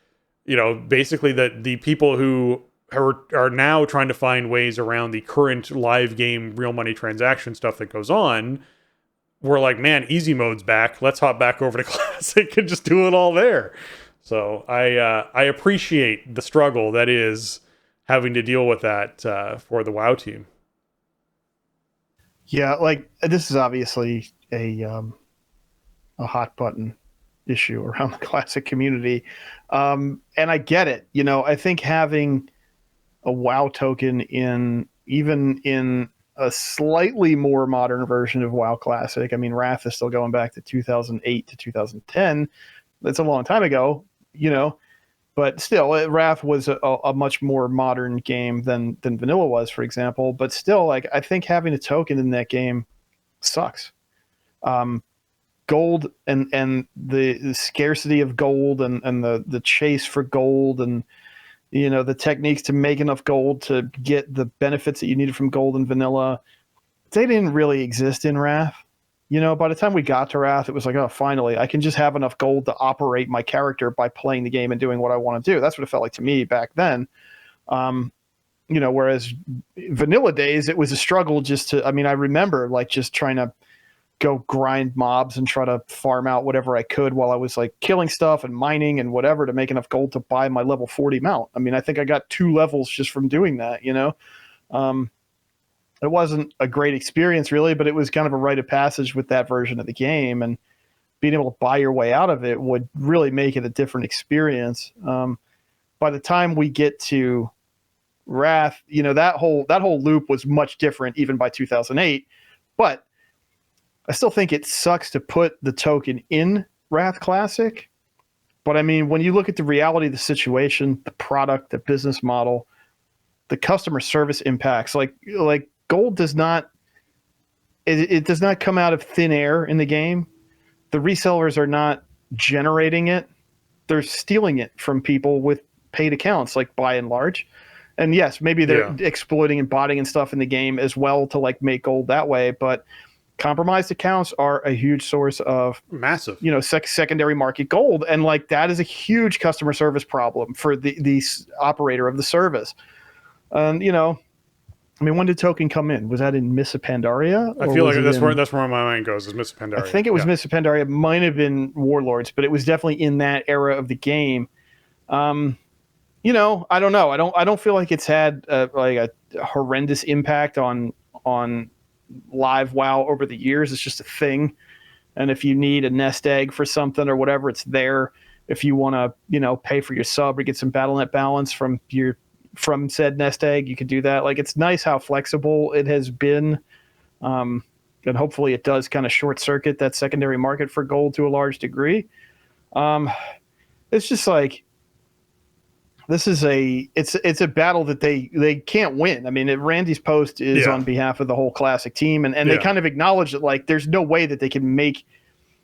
basically that the people who are now trying to find ways around the current live game real money transaction stuff that goes on, we're like, man, easy mode's back. Let's hop back over to Classic and just do it all there. So I appreciate the struggle that is having to deal with that for the WoW team. Yeah, like this is obviously a hot button issue around the Classic community, and I get it. I think having a WoW token even in a slightly more modern version of WoW Classic. I mean, Wrath is still going back to 2008 to 2010. That's a long time ago, but still, Wrath was a much more modern game than Vanilla was, for example. But still, like, I think having a token in that game sucks. Gold and the scarcity of gold and the chase for gold and the techniques to make enough gold to get the benefits that you needed from gold and Vanilla, they didn't really exist in Wrath. By the time we got to Wrath, it was like, oh, finally, I can just have enough gold to operate my character by playing the game and doing what I want to do. That's what it felt like to me back then. Whereas Vanilla days, it was a struggle I remember like just trying to go grind mobs and try to farm out whatever I could while I was like killing stuff and mining and whatever to make enough gold to buy my level 40 mount. I mean, I think I got 2 levels just from doing that, you know? It wasn't a great experience really, but it was kind of a rite of passage with that version of the game, and being able to buy your way out of it would really make it a different experience. By the time we get to Wrath, you know, that whole loop was much different even by 2008, but I still think it sucks to put the token in Wrath Classic. But I mean, when you look at the reality of the situation, the product, the business model, the customer service impacts, like gold does not, it does not come out of thin air in the game. The resellers are not generating it. They're stealing it from people with paid accounts, like by and large. And yes, maybe they're exploiting and botting and stuff in the game as well to like make gold that way. But compromised accounts are a huge source of massive, you know, secondary market gold. And like that is a huge customer service problem for the operator of the service. And, you know, I mean, when did token come in? Was that in Mists of Pandaria? I feel like that's where my mind goes, is Mists of Pandaria. I think it was Mists of Pandaria. It might have been Warlords, but it was definitely in that era of the game. You know, I don't know. I don't feel like it's had like a horrendous impact on live WoW over the years. It's just a thing. And if you need a nest egg for something or whatever, it's there. If you want to, you know, pay for your sub or get some BattleNet balance from said nest egg, you can do that. Like, it's nice how flexible it has been. And hopefully it does kind of short circuit that secondary market for gold to a large degree. It's just like, this is it's a battle that they can't win. I mean, Randy's post is on behalf of the whole Classic team, and they kind of acknowledge that like there's no way that they can make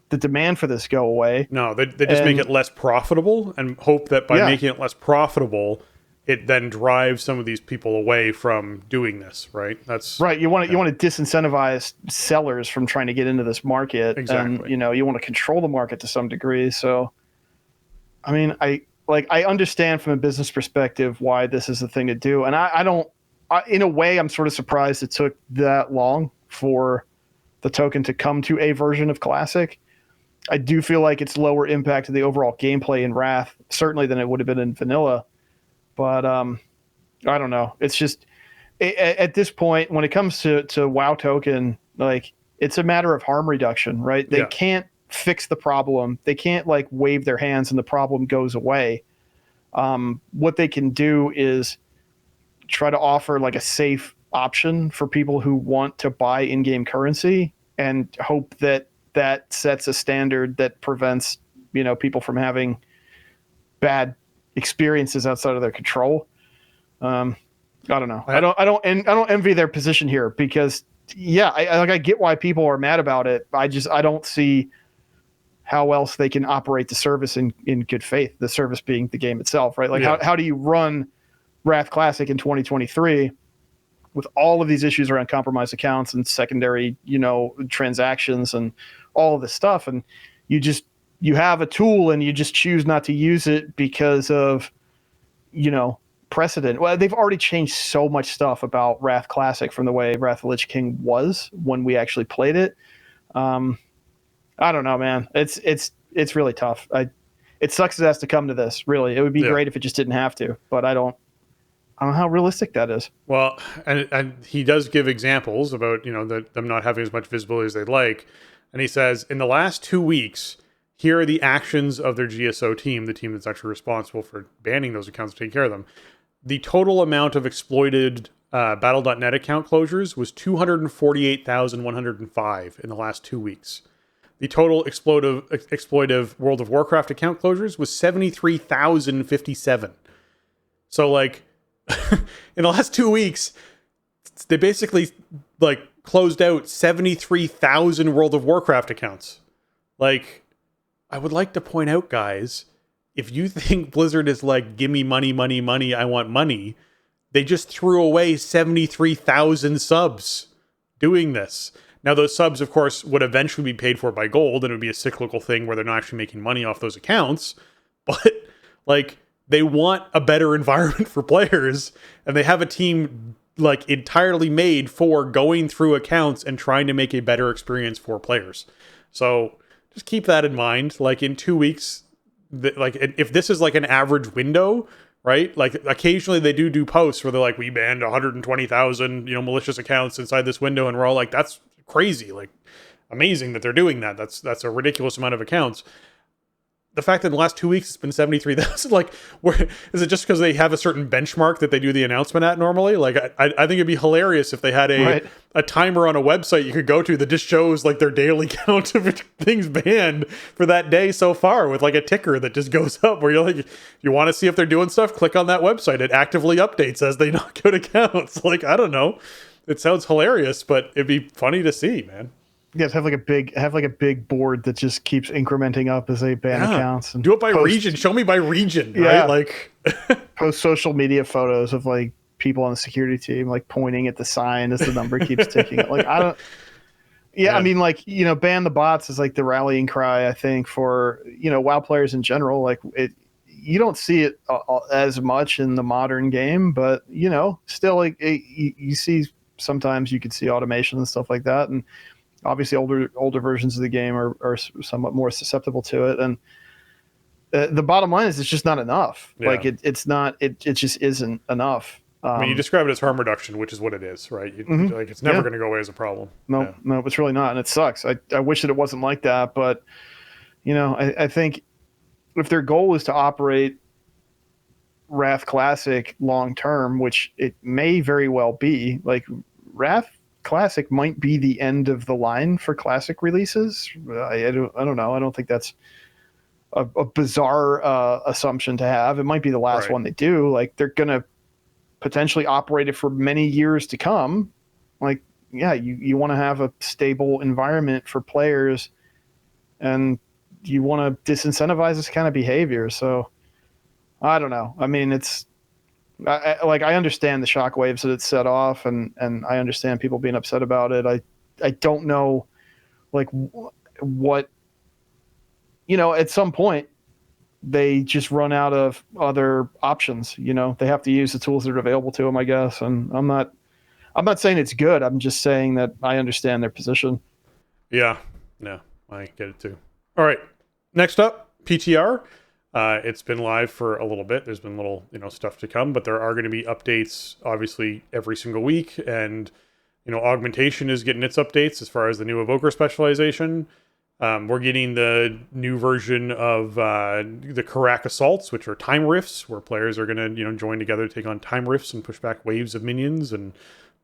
the demand for this go away. No, they just make it less profitable and hope that by making it less profitable, it then drives some of these people away from doing this, right? That's right. You want to disincentivize sellers from trying to get into this market. Exactly. And, you know, you want to control the market to some degree. So, I mean, I understand from a business perspective why this is the thing to do. And in a way, I'm sort of surprised it took that long for the token to come to a version of Classic. I do feel like it's lower impact to the overall gameplay in Wrath, certainly than it would have been in Vanilla. But I don't know. It's just at this point, when it comes to WoW token, like, it's a matter of harm reduction, right? They can't fix the problem. They can't like wave their hands and the problem goes away. What they can do is try to offer like a safe option for people who want to buy in-game currency, and hope that that sets a standard that prevents, you know, people from having bad experiences outside of their control. I don't know. I don't envy their position here, because I get why people are mad about it. I don't see how else they can operate the service in good faith, the service being the game itself, right? Like, how do you run Wrath Classic in 2023 with all of these issues around compromised accounts and secondary, you know, transactions and all of this stuff, and you have a tool and you just choose not to use it because of, you know, precedent. Well, they've already changed so much stuff about Wrath Classic from the way Wrath of the Lich King was when we actually played it. I don't know, man. It's really tough. It sucks it has to come to this, really. It would be great if it just didn't have to, but I don't know how realistic that is. Well, and he does give examples about, you know, them not having as much visibility as they'd like. And he says, in the last 2 weeks, here are the actions of their GSO team, the team that's actually responsible for banning those accounts and taking care of them. The total amount of exploited Battle.net account closures was 248,105 in the last 2 weeks. The total exploitive World of Warcraft account closures was 73,057. So, like, in the last 2 weeks, they basically, like, closed out 73,000 World of Warcraft accounts. Like, I would like to point out, guys, if you think Blizzard is like, give me money, money, money, I want money, they just threw away 73,000 subs doing this. Now, those subs, of course, would eventually be paid for by gold, and it would be a cyclical thing where they're not actually making money off those accounts. But, like, they want a better environment for players, and they have a team, like entirely made for going through accounts and trying to make a better experience for players. So just keep that in mind. Like in 2 weeks, like if this is like an average window, right? Like occasionally they do posts where they're like, we banned 120,000, malicious accounts inside this window. And we're all like, that's crazy. Like amazing that they're doing that. That's a ridiculous amount of accounts. The fact that in the last 2 weeks it's been 73,000, like, is it just because they have a certain benchmark that they do the announcement at normally? Like, I think it'd be hilarious if they had a timer on a website you could go to that just shows like their daily count of things banned for that day so far, with like a ticker that just goes up where you're like, you want to see if they're doing stuff, click on that website. It actively updates as they knock out accounts. Like, I don't know. It sounds hilarious, but it'd be funny to see, man. Yes, have like a big board that just keeps incrementing up as they ban accounts, and do it by region. Show me by region, right? Like post social media photos of like people on the security team like pointing at the sign as the number keeps ticking. Like I don't. Yeah, I mean, like ban the bots is like the rallying cry, I think, for WoW players in general. Like you don't see it as much in the modern game, but still like you see sometimes you could see automation and stuff like that, and obviously older versions of the game are somewhat more susceptible to it, and the bottom line is it's just not enough. Like it just isn't enough. I mean, you describe it as harm reduction, which is what it is, right? Like it's never going to go away as a problem. No, it's really not, and it sucks. I wish that it wasn't like that, but I think if their goal is to operate Wrath Classic long term, which it may very well be, like Wrath Classic might be the end of the line for Classic releases. I don't know. I don't think that's a bizarre assumption to have. It might be the last one they do. Like they're gonna potentially operate it for many years to come. Like you want to have a stable environment for players, and you want to disincentivize this kind of behavior. So I don't know. I mean, I understand the shockwaves that it set off, and I understand people being upset about it. I don't know, like, what, at some point they just run out of other options. They have to use the tools that are available to them, I guess. And I'm not saying it's good. I'm just saying that I understand their position. Yeah, no, I get it too. All right, next up, PTR. It's been live for a little bit. There's been little, stuff to come, but there are going to be updates, obviously, every single week. And, Augmentation is getting its updates as far as the new Evoker specialization. We're getting the new version of the Karak Assaults, which are time rifts, where players are going to, join together to take on time rifts and push back waves of minions and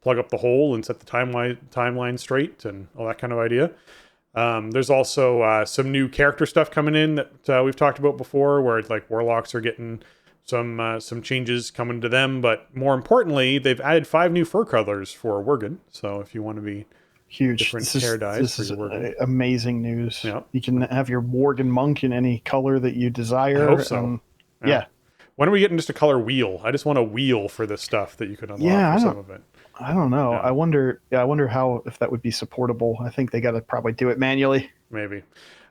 plug up the hole and set the timeline straight and all that kind of idea. There's also some new character stuff coming in that we've talked about before, where like warlocks are getting some changes coming to them. But more importantly, they've added 5 new fur colors for Worgen. So if you want to be huge, different hair dyes, this is amazing news. Yeah. You can have your Worgen monk in any color that you desire. I hope so. Yeah. When are we getting just a color wheel? I just want a wheel for this stuff that you could unlock for some of it. I don't know. Yeah. I wonder how, if that would be supportable. I think they got to probably do it manually. Maybe.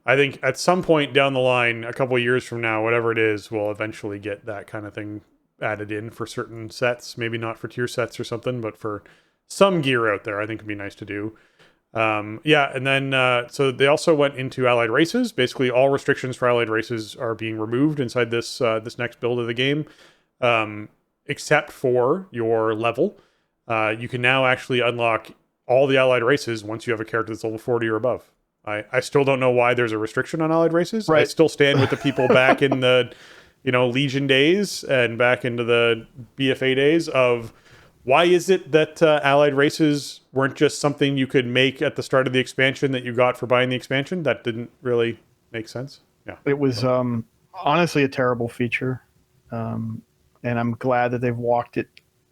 I think at some point down the line, a couple of years from now, whatever it is, we'll eventually get that kind of thing added in for certain sets. Maybe not for tier sets or something, but for some gear out there, I think it'd be nice to do. And then so they also went into allied races. Basically, all restrictions for allied races are being removed inside this next build of the game, except for your level. You can now actually unlock all the allied races once you have a character that's level 40 or above. I still don't know why there's a restriction on allied races. Right. I still stand with the people back in the, Legion days and back into the BFA days of why is it that allied races weren't just something you could make at the start of the expansion that you got for buying the expansion? That didn't really make sense. Yeah. It was honestly a terrible feature. And I'm glad that they've walked it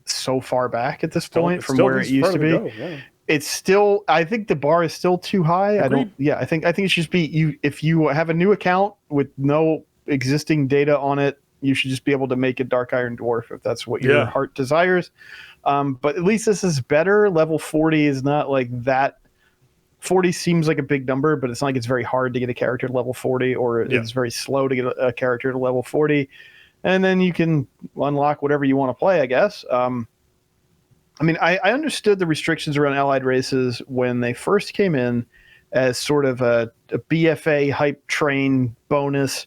so far back at this point from where it used to be. It's still, I think the bar is still too high. Agreed. I think it should just be if you have a new account with no existing data on it, you should just be able to make a Dark Iron Dwarf if that's what your heart desires. But at least this is better. Level 40 is not like that. 40 seems like a big number, but it's not like it's very hard to get a character to level 40, or it's very slow to get a character to level 40. And then you can unlock whatever you want to play, I guess. I mean, I understood the restrictions around allied races when they first came in as sort of a BFA hype train bonus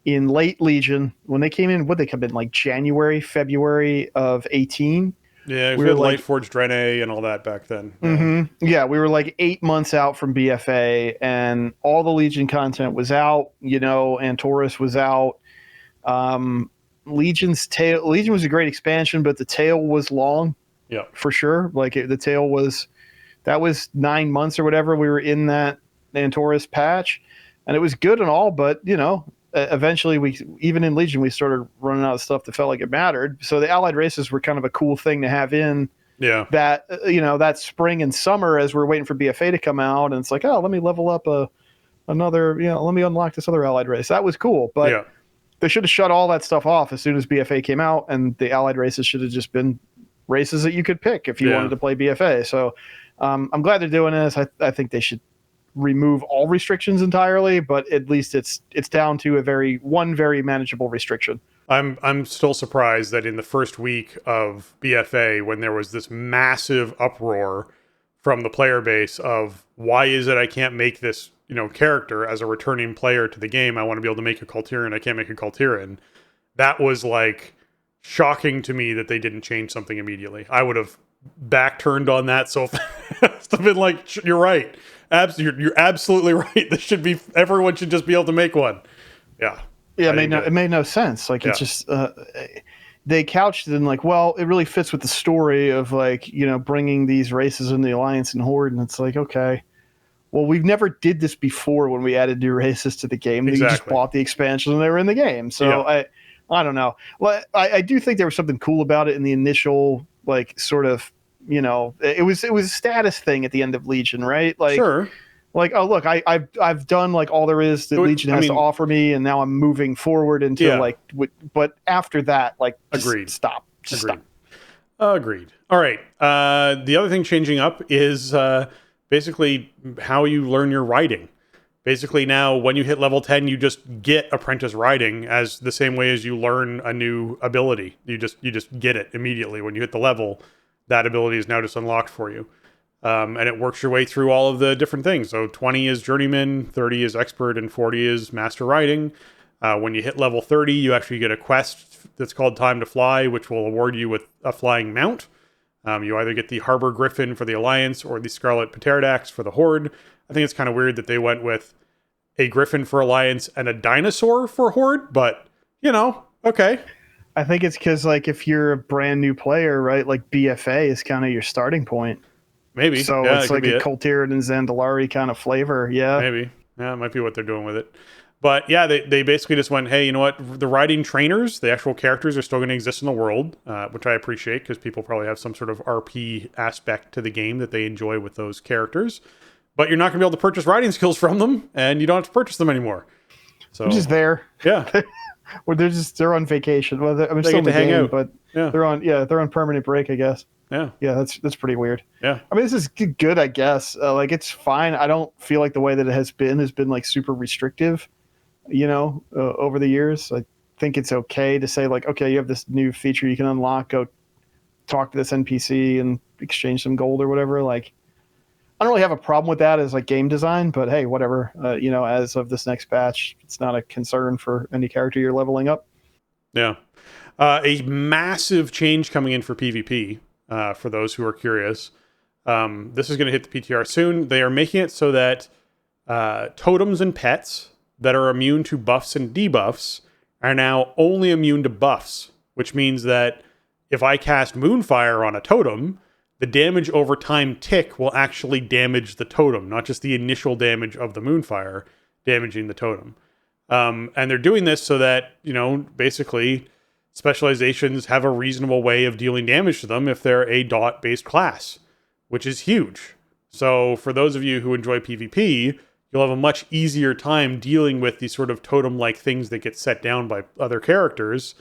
in late Legion. When they came in, what they come in like January, February of 18. Yeah, we We were had like, Lightforged Rene and all that back then. yeah, we were like 8 months out from BFA, and all the Legion content was out. And Taurus was out. Um, Legion was a great expansion, but the tail was long. Yeah. For sure. Like the tail was 9 months or whatever. We were in that Antorus patch, and it was good and all, but eventually even in Legion we started running out of stuff that felt like it mattered. So the allied races were kind of a cool thing to have in that that spring and summer as we're waiting for BFA to come out, and it's like, oh, let me level up another, let me unlock this other allied race. That was cool, but they should have shut all that stuff off as soon as BFA came out, and the allied races should have just been races that you could pick if you wanted to play BFA. So I'm glad they're doing this. I think they should remove all restrictions entirely, but at least it's down to one very manageable restriction. I'm still surprised that in the first week of BFA, when there was this massive uproar from the player base of why is it I can't make this character as a returning player to the game, I want to be able to make a Kultiran, I can't make a Kultiran. That was like shocking to me that they didn't change something immediately. I would have back turned on that so fast. I've been like, you're right. You're absolutely right. Everyone should just be able to make one. Yeah. Yeah, it made no sense. Like it's just they couched it in like, well, it really fits with the story of like, bringing these races in the Alliance and Horde, and it's like, okay, well, we've never did this before when we added new races to the game. Exactly. You just bought the expansion and they were in the game. So I don't know. Well, I do think there was something cool about it in the initial, like, sort of, it was a status thing at the end of Legion, right? Like, sure. Like, oh, look, I've done like all there is that Legion has to offer me, and now I'm moving forward into but after that, like, agreed. Stop. Stop. Agreed. All right. The other thing changing up is basically how you learn your riding. Basically now, when you hit level 10, you just get apprentice riding as the same way as you learn a new ability. You just get it immediately when you hit the level. That ability is now just unlocked for you. And it works your way through all of the different things. So 20 is Journeyman, 30 is Expert, and 40 is Master Riding. When you hit level 30, you actually get a quest that's called Time to Fly, which will award you with a flying mount. You either get the Harbor Griffin for the Alliance or the Scarlet Pterodax for the Horde. I think it's kind of weird that they went with a Griffin for Alliance and a Dinosaur for Horde, but, okay. I think it's because, like, if you're a brand new player, right, like BFA is kind of your starting point. Maybe. So it's like a Kultiran and Zandalari kind of flavor. Yeah. Maybe. Yeah, it might be what they're doing with it. But yeah, they basically just went, hey, you know what? The riding trainers, the actual characters, are still going to exist in the world, which I appreciate because people probably have some sort of RP aspect to the game that they enjoy with those characters. But you're not going to be able to purchase riding skills from them, and you don't have to purchase them anymore. So they're just there. Yeah. Or they're on vacation. Well, they still get to hang out, but they're on permanent break, I guess. Yeah. Yeah, that's pretty weird. Yeah. I mean, this is good, I guess. Like, it's fine. I don't feel like the way that it has been like super restrictive, over the years. I think it's okay to say, like, okay, you have this new feature you can unlock, go talk to this NPC and exchange some gold or whatever. Like, I don't really have a problem with that as like game design, but hey, whatever. As of this next patch, it's not a concern for any character you're leveling up. Yeah. A massive change coming in for PvP, for those who are curious. This is going to hit the PTR soon. They are making it so that totems and pets that are immune to buffs and debuffs are now only immune to buffs, which means that if I cast Moonfire on a totem, the damage over time tick will actually damage the totem, not just the initial damage of the Moonfire damaging the totem. And they're doing this so that, basically specializations have a reasonable way of dealing damage to them if they're a dot-based class, which is huge. So for those of you who enjoy PvP, you'll have a much easier time dealing with these sort of totem-like things that get set down by other characters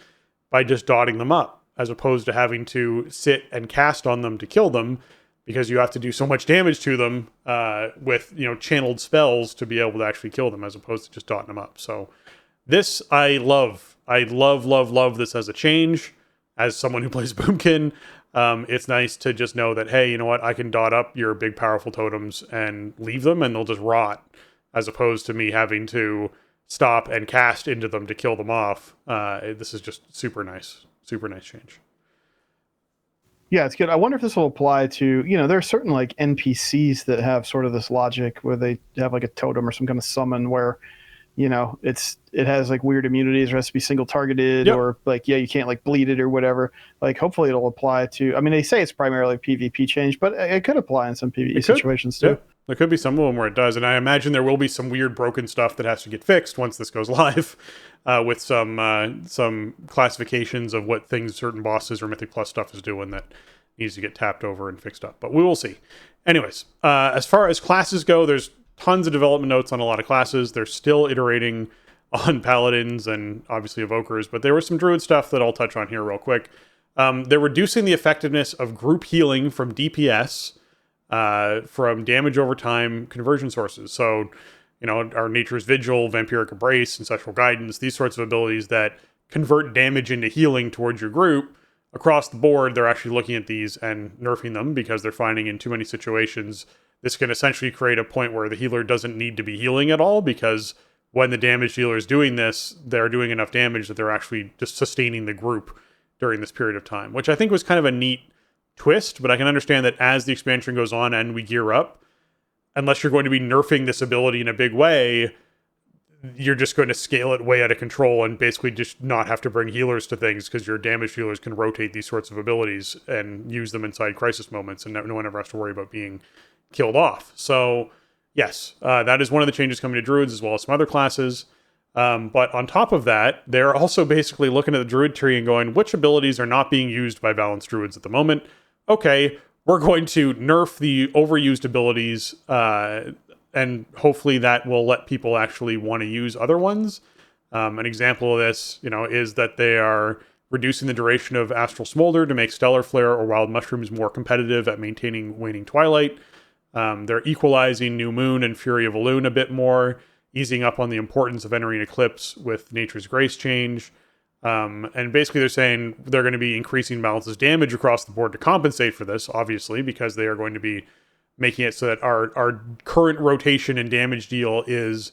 by just dotting them up, as opposed to having to sit and cast on them to kill them, because you have to do so much damage to them with channeled spells to be able to actually kill them, as opposed to just dotting them up. So this I love. I love this as a change. As someone who plays Boomkin, it's nice to just know that, hey, you know what, I can dot up your big powerful totems and leave them and they'll just rot, as opposed to me having to stop and cast into them to kill them off. This is just super nice change. Yeah, it's good. I wonder if this will apply to, there are certain like NPCs that have sort of this logic where they have like a totem or some kind of summon where, it has like weird immunities or has to be single targeted or like, you can't like bleed it or whatever. Like hopefully it'll apply to, they say it's primarily PvP change, but it could apply in some PvE situations too. Yeah. There could be some of them where it does, and I imagine there will be some weird broken stuff that has to get fixed once this goes live, with some classifications of what things certain bosses or Mythic Plus stuff is doing that needs to get tapped over and fixed up. But we will see. Anyways, as far as classes go, there's tons of development notes on a lot of classes. They're still iterating on Paladins and obviously Evokers, but there was some Druid stuff that I'll touch on here real quick. They're reducing the effectiveness of group healing from DPS, from damage over time conversion sources. So, our Nature's Vigil, Vampiric Embrace, Ancestral Guidance, these sorts of abilities that convert damage into healing towards your group. Across the board, they're actually looking at these and nerfing them because they're finding in too many situations this can essentially create a point where the healer doesn't need to be healing at all, because when the damage dealer is doing this, they're doing enough damage that they're actually just sustaining the group during this period of time, which I think was kind of a neat twist. But I can understand that as the expansion goes on and we gear up, unless you're going to be nerfing this ability in a big way, you're just going to scale it way out of control and basically just not have to bring healers to things, because your damage dealers can rotate these sorts of abilities and use them inside crisis moments, and no one ever has to worry about being killed off. So yes, that is one of the changes coming to Druids as well as some other classes. But on top of that, they're also basically looking at the Druid tree and going, which abilities are not being used by balanced Druids at the moment? Okay, we're going to nerf the overused abilities, and hopefully that will let people actually want to use other ones. An example of this, is that they are reducing the duration of Astral Smolder to make Stellar Flare or Wild Mushrooms more competitive at maintaining Waning Twilight. They're equalizing New Moon and Fury of Elune a bit more, easing up on the importance of entering Eclipse with Nature's Grace change. And basically they're saying they're going to be increasing Balance's damage across the board to compensate for this, obviously, because they are going to be making it so that our current rotation and damage deal is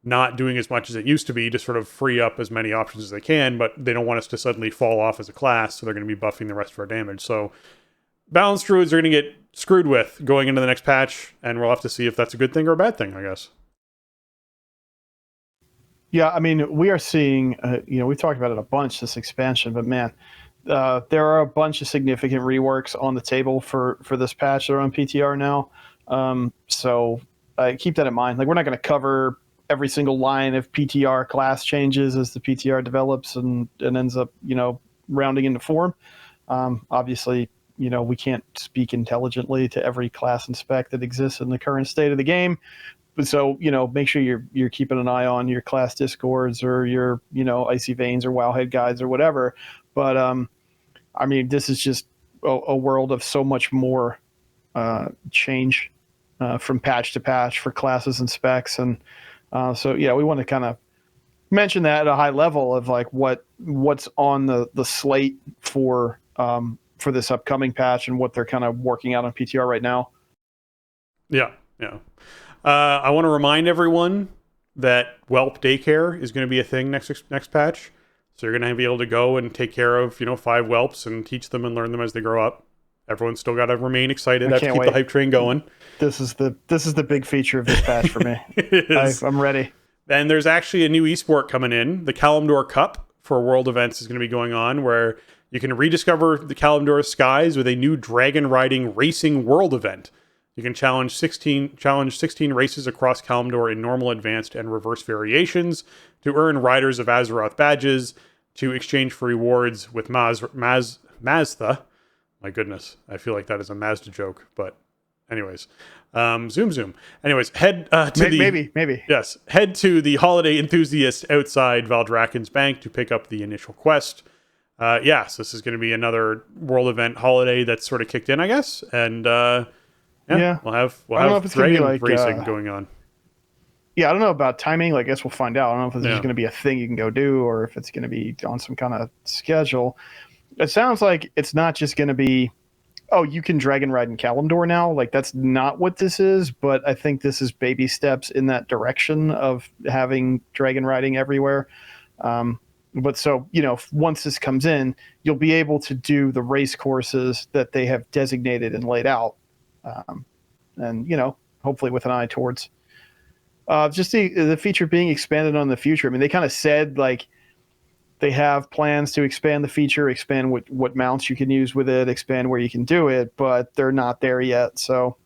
not doing as much as it used to be, to sort of free up as many options as they can, but they don't want us to suddenly fall off as a class, so they're going to be buffing the rest of our damage. So balanced Druids are going to get screwed with going into the next patch, and we'll have to see if that's a good thing or a bad thing, I guess. Yeah, we are seeing, we've talked about it a bunch, this expansion, but man, there are a bunch of significant reworks on the table for this patch that are on PTR now. So keep that in mind. Like, we're not going to cover every single line of PTR class changes as the PTR develops and ends up, rounding into form. Obviously, we can't speak intelligently to every class and spec that exists in the current state of the game. So, make sure you're keeping an eye on your class discords or your, Icy Veins or Wowhead guides or whatever. But, this is just a world of so much more change from patch to patch for classes and specs. And so, we want to kind of mention that at a high level of like what's on the slate for this upcoming patch and what they're kind of working out on PTR right now. Yeah. I want to remind everyone that whelp daycare is going to be a thing next patch. So you're going to be able to go and take care of, 5 whelps and teach them and learn them as they grow up. Everyone's still got to remain excited. I have to keep the hype train going. This is the big feature of this patch for me. I'm ready. Then there's actually a new esport coming in. The Kalimdor Cup for World Events is going to be going on, where you can rediscover the Kalimdor skies with a new dragon riding racing world event. You can challenge 16 races across Kalimdor in normal, advanced, and reverse variations to earn Riders of Azeroth badges to exchange for rewards with Mazda. My goodness, I feel like that is a Mazda joke, but anyways. Zoom. Anyways, head to maybe. Yes, head to the Holiday Enthusiast outside Valdraken's Bank to pick up the initial quest. So this is going to be another world event holiday that's sort of kicked in, I guess, and we'll have dragon racing going on. Yeah, I don't know about timing. I guess we'll find out. I don't know if this is going to be a thing you can go do or if it's going to be on some kind of schedule. It sounds like it's not just going to be oh, you can dragon ride in Kalimdor now. Like, that's not what this is, but I think this is baby steps in that direction of having dragon riding everywhere. But so, once this comes in, you'll be able to do the race courses that they have designated and laid out. And, hopefully with an eye towards just the feature being expanded on the future. I mean, they kind of said, like, they have plans to expand the feature, expand what mounts you can use with it, expand where you can do it, but they're not there yet. So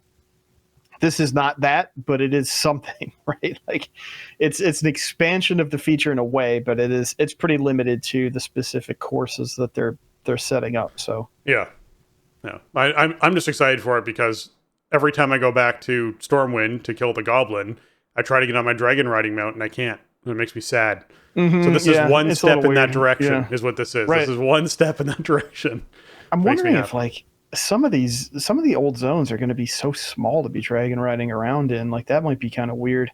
this is not that, but it is something, right? Like, it's an expansion of the feature in a way, but it's pretty limited to the specific courses that they're setting up. So yeah. I'm just excited for it because every time I go back to Stormwind to kill the goblin, I try to get on my dragon riding mount and I can't. It makes me sad. Mm-hmm, so this is one step in that direction, is what this is. Right. This is one step in that direction. I'm wondering if, like, some of the old zones are going to be so small to be dragon riding around in. Like, that might be kind of weird.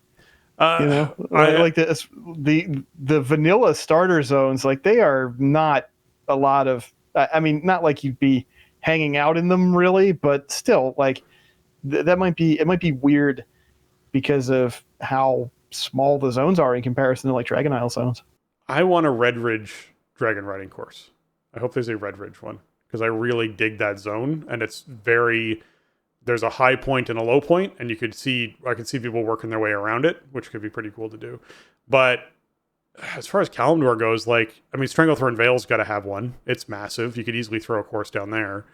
Like the vanilla starter zones, like, they are not a lot of. I mean, not like you'd be hanging out in them really, but still, like, that might be. It might be weird because of how small the zones are in comparison to, like, Dragon Isle zones. I want a Red Ridge dragon riding course. I hope there's a Red Ridge one because I really dig that zone, and it's there's a high point and a low point, and I could see people working their way around it, which could be pretty cool to do. But as far as Kalimdor goes, like, I mean, Stranglethorn Vale's got to have one. It's massive. You could easily throw a course down there.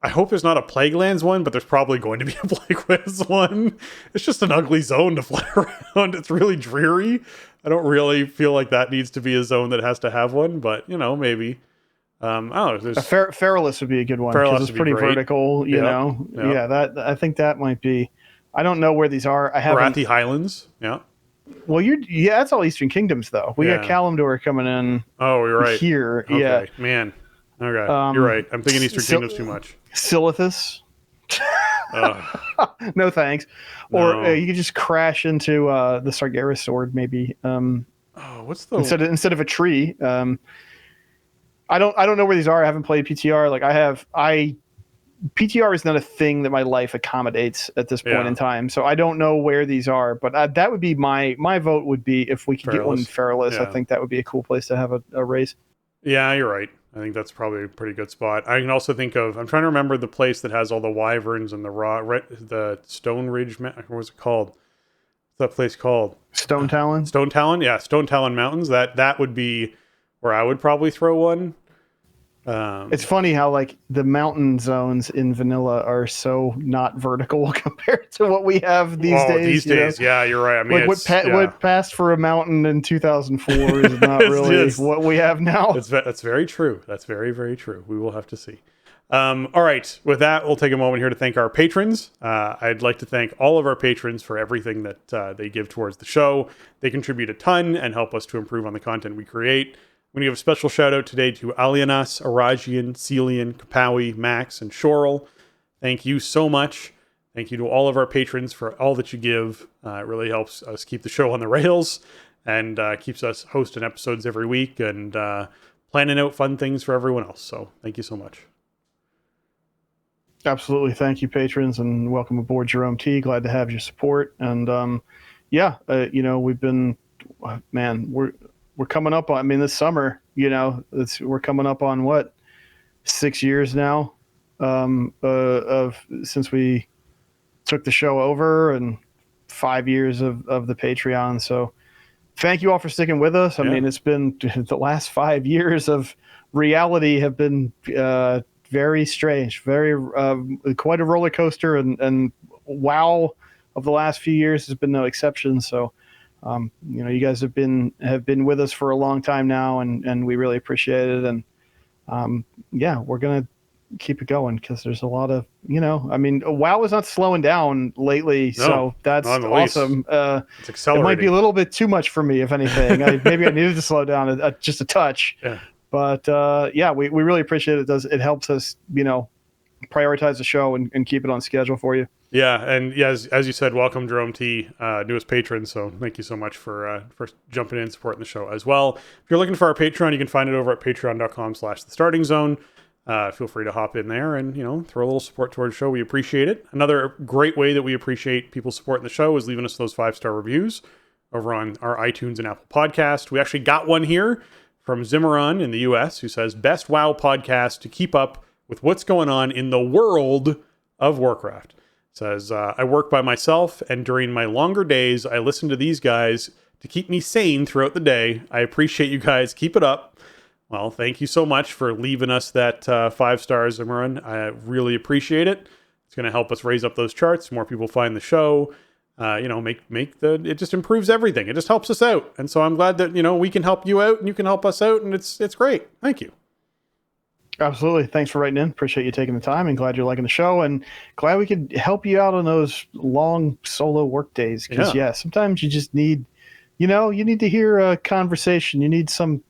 I hope there's not a Plaguelands one, but there's probably going to be a Plaguelands one. It's just an ugly zone to fly around. It's really dreary. I don't really feel like that needs to be a zone that has to have one, but, maybe. I don't know. There's Feralus would be a good one because it's pretty vertical, know. Yep. Yeah, that I think that might be. I don't know where these are. I haven't. Barathi Highlands, yeah. Well, that's all Eastern Kingdoms though. We got Kalimdor coming in. Oh, you're right. Here, okay. Yeah, man. Okay, you're right. I'm thinking Eastern Kingdoms too much. Silithus. No thanks. Or you could just crash into the Sargeras sword, maybe. What's the instead of a tree? I don't know where these are. I haven't played PTR. Like, PTR is not a thing that my life accommodates at this point in time. So I don't know where these are. But that would be my vote. Would be if we could get one in Feralus. I think that would be a cool place to have a race. Yeah, you're right. I think that's probably a pretty good spot. I can also think of, I'm trying to remember the place that has all the wyverns and the Stone Ridge, what was it called? What's that place called? Stone Talon? Stone Talon, yeah. Stone Talon Mountains. That would be where I would probably throw one. It's funny how, like, the mountain zones in vanilla are so not vertical compared to what we have these days. Yeah, you're right. I mean, like, what passed for a mountain in 2004 is not really what we have now. That's very true. That's very, very true. We will have to see. All right. With that, we'll take a moment here to thank our patrons. I'd like to thank all of our patrons for everything that they give towards the show. They contribute a ton and help us to improve on the content we create. I'm going to give a special shout out today to Alianas, Arajian, Celian, Kapawi, Max, and Shorel. Thank you so much. Thank you to all of our patrons for all that you give. It really helps us keep the show on the rails and keeps us hosting episodes every week and planning out fun things for everyone else. So thank you so much. Absolutely. Thank you, patrons, and welcome aboard, Jerome T. Glad to have your support. And we've been, we're coming up on, I mean, this summer, we're coming up on what, 6 years now of since we took the show over, and 5 years of the Patreon. So thank you all for sticking with us. I mean, it's been the last 5 years of reality have been very strange, very quite a roller coaster, and WoW of the last few years has been no exception. So you guys have been with us for a long time now, and we really appreciate it. And we're gonna keep it going because there's a lot of WoW is not slowing down lately, so that's awesome. It's accelerating. It might be a little bit too much for me, if anything. Maybe I needed to slow down just a touch. Yeah. But we really appreciate it. It helps us prioritize the show and keep it on schedule for you. Yeah, and as you said, welcome Jerome T, newest patron. So thank you so much for jumping in and supporting the show as well. If you're looking for our Patreon, you can find it over at patreon.com/thestartingzone. feel free to hop in there and, throw a little support towards the show. We appreciate it. Another great way that we appreciate people supporting the show is leaving us those 5-star reviews over on our iTunes and Apple podcast. We actually got one here from Zimmeron in the US who says, best WoW podcast to keep up with what's going on in the world of Warcraft. Says, I work by myself, and during my longer days, I listen to these guys to keep me sane throughout the day. I appreciate you guys. Keep it up. Well, thank you so much for leaving us that 5 stars, Zimmeron. I really appreciate it. It's going to help us raise up those charts. More people find the show. It just improves everything. It just helps us out. And so I'm glad that, we can help you out and you can help us out. And it's great. Thank you. Absolutely. Thanks for writing in. Appreciate you taking the time, and glad you're liking the show, and glad we could help you out on those long solo work days. Because sometimes you just need, you need to hear a conversation. You need something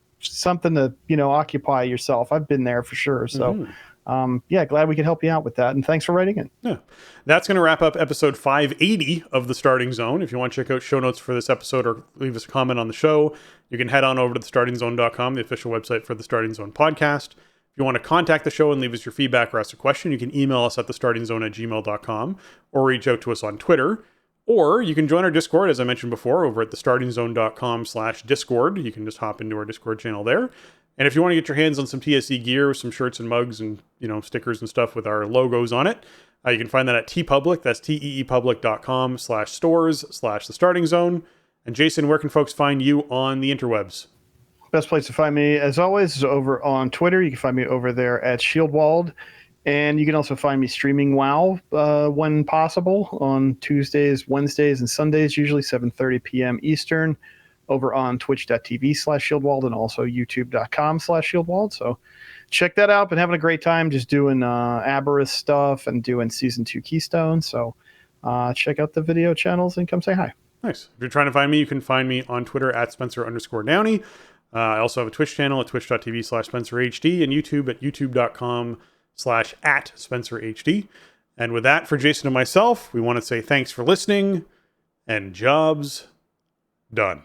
to, occupy yourself. I've been there for sure. So, glad we could help you out with that. And thanks for writing in. Yeah. That's going to wrap up episode 580 of The Starting Zone. If you want to check out show notes for this episode or leave us a comment on the show, you can head on over to thestartingzone.com, the official website for The Starting Zone podcast. If you want to contact the show and leave us your feedback or ask a question, you can email us at thestartingzone@gmail.com or reach out to us on Twitter. Or you can join our Discord, as I mentioned before, over at thestartingzone.com/Discord. You can just hop into our Discord channel there. And if you want to get your hands on some TSC gear, some shirts and mugs and, stickers and stuff with our logos on it, you can find that at TeePublic. That's teepublic.com/stores/thestartingzone. And Jason, where can folks find you on the interwebs? Best place to find me, as always, is over on Twitter. You can find me over there at Shieldwald. And you can also find me streaming WoW when possible on Tuesdays, Wednesdays, and Sundays, usually 7:30 p.m. Eastern, over on twitch.tv/Shieldwald and also youtube.com/Shieldwald. So check that out. Been having a great time just doing Aberrus stuff and doing Season 2 Keystone. So check out the video channels and come say hi. Nice. If you're trying to find me, you can find me on Twitter at Spencer_Downey. I also have a Twitch channel at twitch.tv/SpencerHD and YouTube at youtube.com/@SpencerHD. And with that, for Jason and myself, we want to say thanks for listening and jobs done.